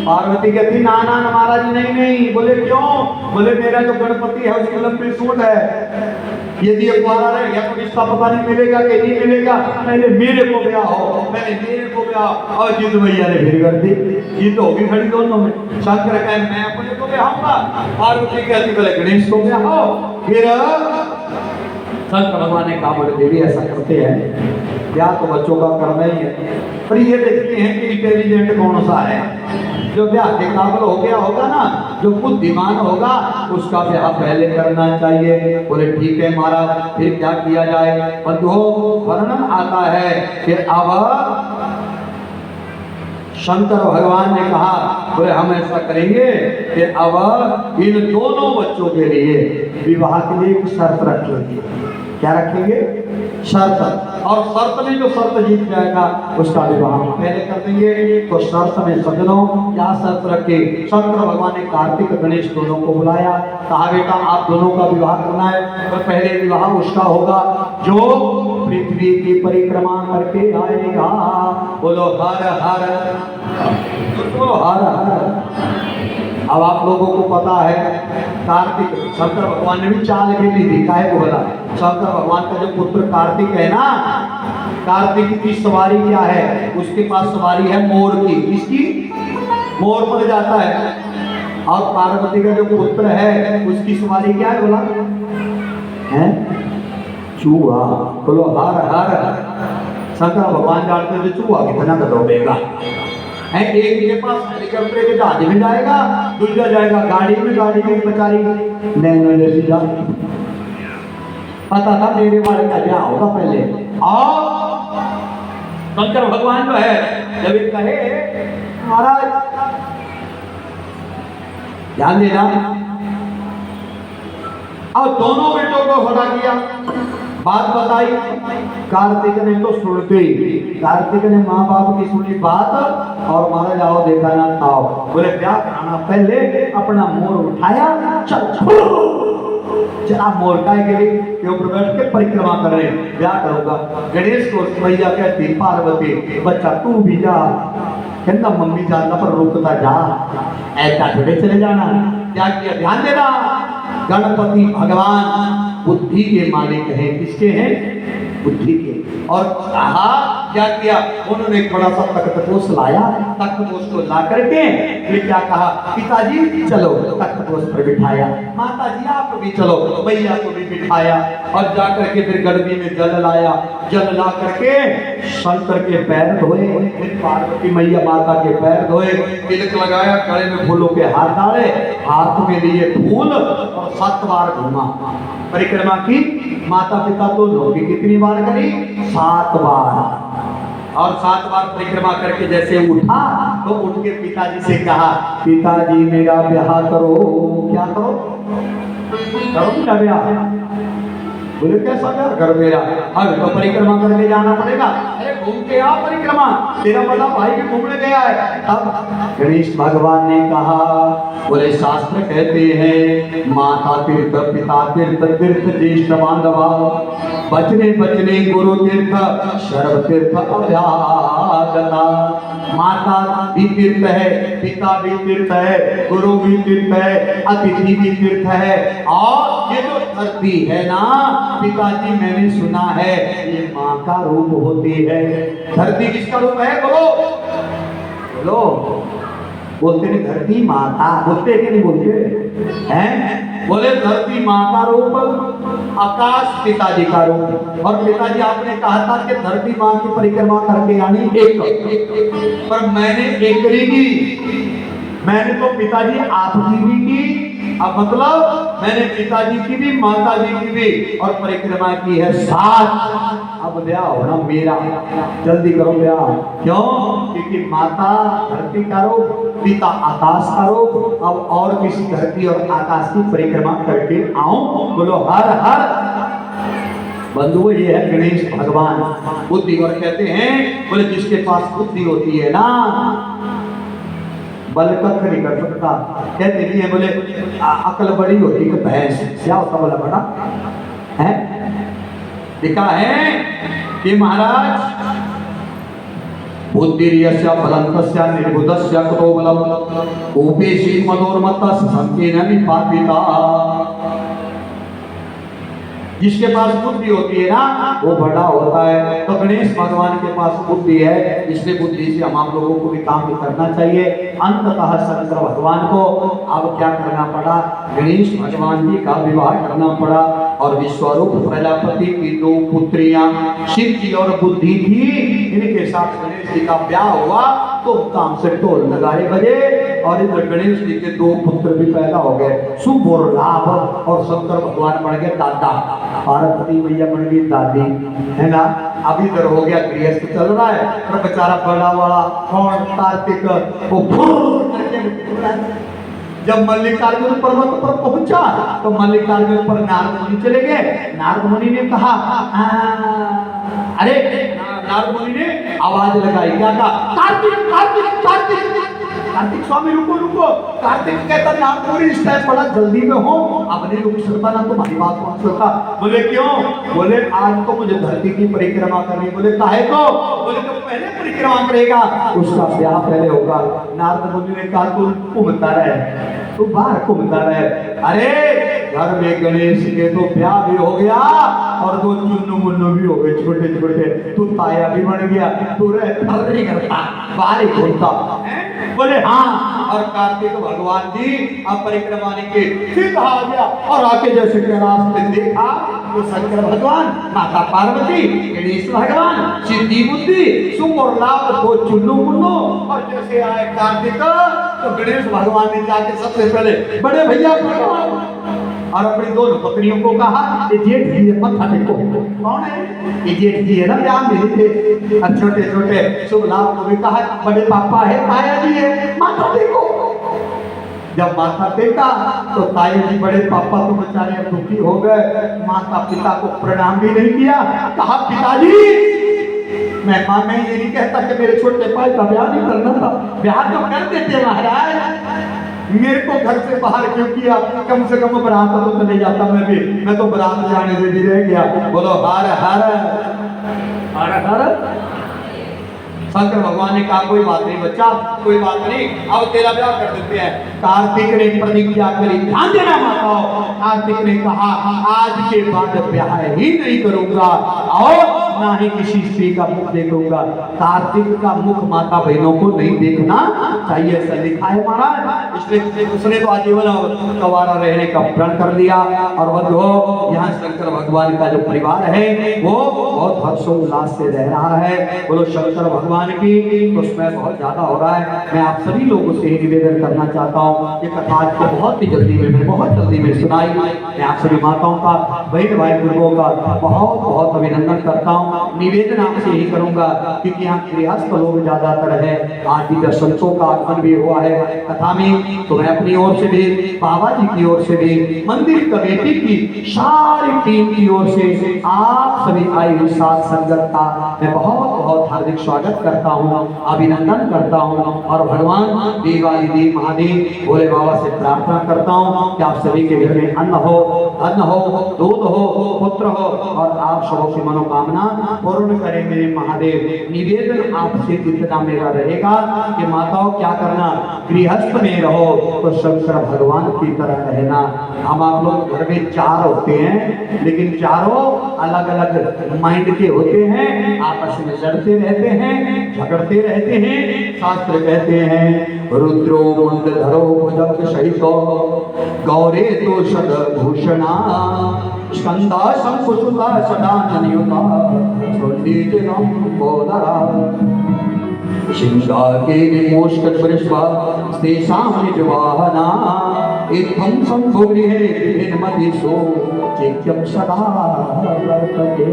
पार्वती कहती ना ना महाराज नहीं नहीं। बोले क्यों? बोले मेरा जो गणपति है उसकी लंबी सूंड है, यदि ये कुआरा रह गया तो इसका पता नहीं मिलेगा कि नहीं मिलेगा। पहले मेरे को ब्याह हो, पहले मेरे को ब्याह। और जिद भैया ने फिर कर दी, जिद होगी खड़ी दोनों में। शंकर कहे मैं अपने को ब्याहूंगा, पार्वती कहती बोले गणेश को ब्याह हो। फिर शंकर भगवान ने कहा बोले देवी ऐसा करते हैं ब्याह तो बच्चों का करना ही है, पर ये देखते हैं कि इंटेलिजेंट कौन सा है, जो ब्याह के काबिल हो गया होगा ना, जो बुद्धिमान होगा उसका ब्याह पहले करना चाहिए। बोले ठीक है महाराज। फिर क्या किया जाए? बंधुओं वर्णन आता है कि अब शंकर भगवान ने कहा बोले हम ऐसा करेंगे कि अब इन दोनों बच्चों के लिए विवाह के लिए एक शर्त रखेंगे। क्या रखेंगे? शर्त। और शर्त में जो शर्त जीत जाएगा उसका विवाह पहले कर देंगे। तो शर्त में सज्जनों क्या शर्त रखे? शंकर भगवान ने कार्तिक गणेश दोनों को बुलाया, कहा बेटा आप दोनों का विवाह करना है तो पहले विवाह उसका होगा जो पृथ्वी की परिक्रमा करके आएगा। बोलो हर हर, बोलो हर हर। अब आप लोगों को पता है कार्तिक शंकर भगवान ने भी चाल खेली थी। काहे को बोला? शंकर भगवान का जो पुत्र कार्तिक है ना, कार्तिक की सवारी क्या है? उसके पास सवारी है मोर की। किसकी? मोर पर जाता है। और पार्वती का जो पुत्र है उसकी सवारी क्या है बोला? है चूहा। बोलो हर हर। शंकर भगवान जानते थे चूहा कितना दौड़ेगा। है एक के पास हेलीकॉप्टर के जहाज में जाएगा, दूसरा जाएगा गाड़ी में बेचारी नैनो जैसी जा। पता था मेरे वाले का क्या होगा पहले। और शंकर भगवान जो है जब ये कहे महाराज ध्यान देना, और दोनों बेटों को खड़ा किया, बात बताई। कार्तिक ने तो सुनते ही, कार्तिक ने माँ बाप की सुनी बात और मारा जाओ देखा ना खाओ। बोले क्या कराना? पहले अपना मोर उठाया, चला मोर का के ऊपर बैठ के परिक्रमा कर रहे क्या करूंगा। गणेश को भैया कहती पार्वती बच्चा तू भी जा। कहता मम्मी जाता पर रुकता जा, ऐसा थोड़े चले जाना। क्या किया? ध्यान देना, गणपति भगवान बुद्धि के मालिक हैं। किसके हैं? बुद्धि के। और कहा क्या किया? उन्होंने थोड़ा सा तख्तपोश लाया, तख्तपोश को ला करके फिर क्या कहा? पिताजी चलो तख्तपोश पर बिठाया, माताजी आप भी चलो, भैया को भी बिठाया। और जाकर के फिर गड़बी में जल लाया, जल ला करके शंकर के पैर धोए, फिर पार्वती मैया माता के पैर धोए, तिलक लगाया, गले में फूलों के हाथ डाले, हाथ में लिए फूल और 7 बार घूमा परिक्रमा की। माता पिता तो लोग कितनी बार करी? 7 बार। और 7 बार परिक्रमा करके जैसे उठा तो उठ के पिताजी से कहा पिताजी मेरा ब्याह करो। क्या करो? करो मेरा ब्याह। बोले कैसा ब्याह करो मेरा? अब तो परिक्रमा करके जाना पड़ेगा। अरे घूम के आ परिक्रमा, तेरा बड़ा भाई भी घूमने गया है। अब गणेश भगवान ने कहा बोले शास्त्र कहते हैं माता तीर्थ पिता तीर्थ तीर्थ ज्येष्ठ बांधवा, बचने बचने गुरु तीर्थ शर्व तीर्थ अभ्यागता। माता भी तीर्थ है, पिता भी तीर्थ है, गुरु भी तीर्थ है, अतिथि भी तीर्थ है। और ये जो धरती है ना पिताजी मैंने सुना है ये माँ का रूप होती है। धरती किसका रूप है? बोलो बोलो। बोलते नहीं धरती माता, बोलते हैं कि नहीं बोलते हैं? बोले धरती माँ का रूप, आकाश पिताजी का रूप। और पिताजी आपने कहा था कि धरती माँ की परिक्रमा करके आनी एक, पर मैंने एकरी की, मैंने तो पिताजी आपकी भी की, अब मतलब मैंने पिताजी की भी माता जी की भी और परिक्रमा की है 7। अब ब्याह होना मेरा, जल्दी करो ब्याह। क्यों? क्योंकि माता धरती का रूप, पिता आकाश का रूप। अब और किसी धरती और आकाश की परिक्रमा करके आऊं? बोलो हर हर। बंधुओं, ये है गणेश भगवान बुद्धि। और कहते हैं बोले जिसके पास बुद्धि होती है ना, बल कख नहीं कर सकता। कहते नहीं है बोले अकल बड़ी होती है भैंस, क्या होता बोला बड़ा है? लिखा है कि महाराज बुद्धिर्यस्य बलन्तस्य निर्बुद्धस्य कुतो बलम् उपेक्षी मदोर्मत्तः संकेन निपातिता। जिसके पास बुद्धि होती है ना वो बड़ा होता है। तो गणेश भगवान के पास बुद्धि है, इसलिए बुद्धि से हम आप लोगों को भी काम करना चाहिए। अंततः शंकर भगवान को अब क्या करना पड़ा? गणेश भगवान जी का विवाह करना पड़ा। और विश्वरूप प्रजापति की 2 पुत्रियां शिव और बुद्धि थी, इनके साथ गणेश जी का ब्याह हुआ। तो काम से ढोल नगाड़े बजे और इधर गणेश जी के 2 पुत्र भी पैदा हो गए, शुभ और लाभ। और शंकर भगवान बन गए दादा, पार्वती मैया बन गई दादी, है ना। अब इधर हो गया गृहस्थ चल रहा है, पर बेचारा बड़ा वाला कौन कार्तिक वो फुर करके जब मल्लिकार्जुन पर्वत पर पहुंचा तो मल्लिकार्जुन पर नारद मुनि चले गए। नारद मुनि ने कहा अरे नारद मुनि ने आवाज लगाई, क्या कहा? कार्तिक कार्तिक कार्तिक कार्तिक स्वामी रुको रुको। कार्तिक कहता नारद मुनि इस टाइम बड़ा जल्दी में हो, अब नहीं रुक सकता ना, तुम्हारी बात कौन सुनता? बोले क्यों? बोले आज तो मुझे धरती की परिक्रमा करनी। बोले काहे को? बोले तो पहले परिक्रमा करेगा, उसका ब्याह पहले होगा। नारद मुनि ने कहा तू घूमता रहे, तू बाहर घूमता रहे। अरे घर में गणेश के तो ब्याह भी हो गया और 2 चुन्नू मुन्नू भी हो गए छोटे छोटे, तू ताया भी बन गया, तू नहीं करता, बाहर ही घूमता। बोले हाँ। और कार्तिक भगवान जी अब परिक्रमा के सीधा आ गया और आके जैसे कैलाश में देखा तो शंकर भगवान, माता पार्वती, गणेश भगवान, सिद्धि बुद्धि, सुख और लाभ, 2 चुन्नू मुन्नू। और जैसे आए कार्तिक तो गणेश भगवान ने जाके सबसे पहले बड़े भैया और अपनी 2 पत्नियों को कहा ये जेठ जी है, मत हटे को। कौन है ये? जेठ जी है ना, ब्याह में थे। और छोटे छोटे शुभ लाभ को भी कहा बड़े पापा है, ताया जी है, माथा टेको। जब माथा टेका तो ताया जी बड़े पापा तो बेचारे दुखी हो गए, माता पिता को प्रणाम भी नहीं किया। कहा पिताजी मैं ये नहीं कहता कि मेरे छोटे भाई का ब्याह नहीं करना था, ब्याह तो कर देते महाराज, मेरे को घर से बाहर क्यों किया? कम से कम बरात तो चले जाता मैं तो बरात जाने से भी रह गया। बोलो हर हर हर हर। शंकर भगवान ने कहा कोई बात नहीं बच्चा, कोई बात नहीं, अब तेरा ब्याह कर देते हैं। कार्तिक ने प्रतिज्ञा करी, ध्यान देना माताओं। कार्तिक ने कहा आज के बाद ब्याह ही नहीं करूंगा और ना ही किसी स्त्री का मुख देखूंगा। कार्तिक का मुख माता बहनों को नहीं देखना चाहिए, ऐसा लिखा है महाराज। इसलिए उसने तो आजीवन गवारा रहने का प्रण कर लिया। और बंधुओं यहाँ शंकर भगवान का जो परिवार है वो बहुत हर्षोल्लास से रह रहा है। बोलो शंकर भगवान की। तो उसमें बहुत ज्यादा हो रहा है। मैं आप सभी लोगों से निवेदन करना चाहता हूँ, ये कथा आज को बहुत जल्दी में सुनाई। मैं आप सभी माताओं का, बहन भाई बुजुर्गों का बहुत बहुत अभिनंदन करता हूँ। निवेदन आपसे यही करूंगा क्योंकि यहाँ गृहस्थ लोग ज्यादातर है, आज भी संतों का आगमन भी हुआ है कथा में। तो मैं अपनी ओर से भी, बाबा जी की ओर से भी, मंदिर कमेटी की सारी टीम की ओर से आप सभी आई हुई साथ संगत का मैं बहुत बहुत हार्दिक स्वागत करता हूँ, अभिनंदन करता हूँ। और भगवान देवादिदेव महादेव भोले बाबा से प्रार्थना करता हूँ कि आप सभी के घर में अन्न हो, दूध हो, पुत्र हो और आप सबों की मनोकामना पूर्ण करे मेरे महादेव। निवेदन आपसे इतना मेरा रहेगा कि माताओं क्या करना, गृहस्थ में रहो तो शंकर भगवान की तरह रहना। हम आप लोग घर में 4 होते हैं लेकिन चारों अलग अलग माइंड के होते हैं, आपस में लड़ते रहते हैं, झगड़ते रहते हैं। शास्त्र कहते हैं रुद्रो मुंडधरो भुजंग सहितो गौरे तो सदभूषणा स्कंदा शंकुसुता सदानयुता चंडीजनम बोधरा शिंगाके विमोष्टपरिष्वा तेषां निजवाहना इत्थं संभोगृहे विभिन्नमदिषु चित्यं सदा वर्तते।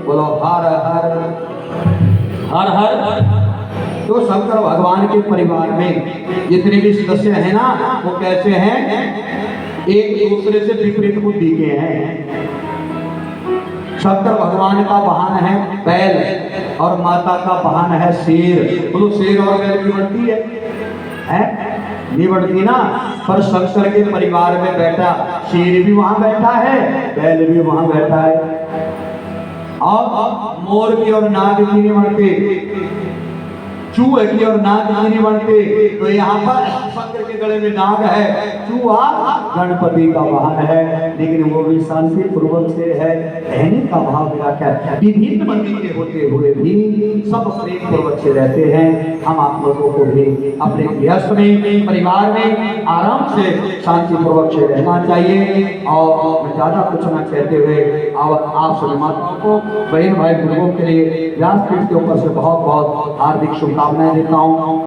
बोलो हर हर हर हर। तो शंकर भगवान के परिवार में जितने भी सदस्य हैं ना, वो कैसे हैं? एक दूसरे से विपरीत बुद्धि के हैं। शंकर भगवान का वाहन है बैल और माता का वाहन है शेर। बोलो शेर और बैल की बढ़ती है? नहीं बढ़ती ना। पर शंकर के परिवार में बैठा शेर भी वहां बैठा है, बैल भी वहां बैठा है। और मोर की और नाग की नहीं बढ़ते, चूहे की और नाग की नहीं बनते। तो यहाँ पर शंकर के गले में नाग है, चूहा गणपति का वाहन है, लेकिन वो भी शांति पूर्वक से है। कहने का भाव मेरा क्या है, विभिन्न मंदिर के होते हुए भी सब प्रेम पूर्वक से रहते हैं। हम आप लोगों को भी अपने गृहस्थ में, परिवार में आराम से शांति पूर्वक से रहना चाहिए। और मैं ज्यादा कुछ न कहते हुए अब आप सभी माताओं को, बहन भाई बुजुर्गों के लिए व्यासपीठ के ऊपर से बहुत बहुत हार्दिक शुभकामनाएं देता हूँ।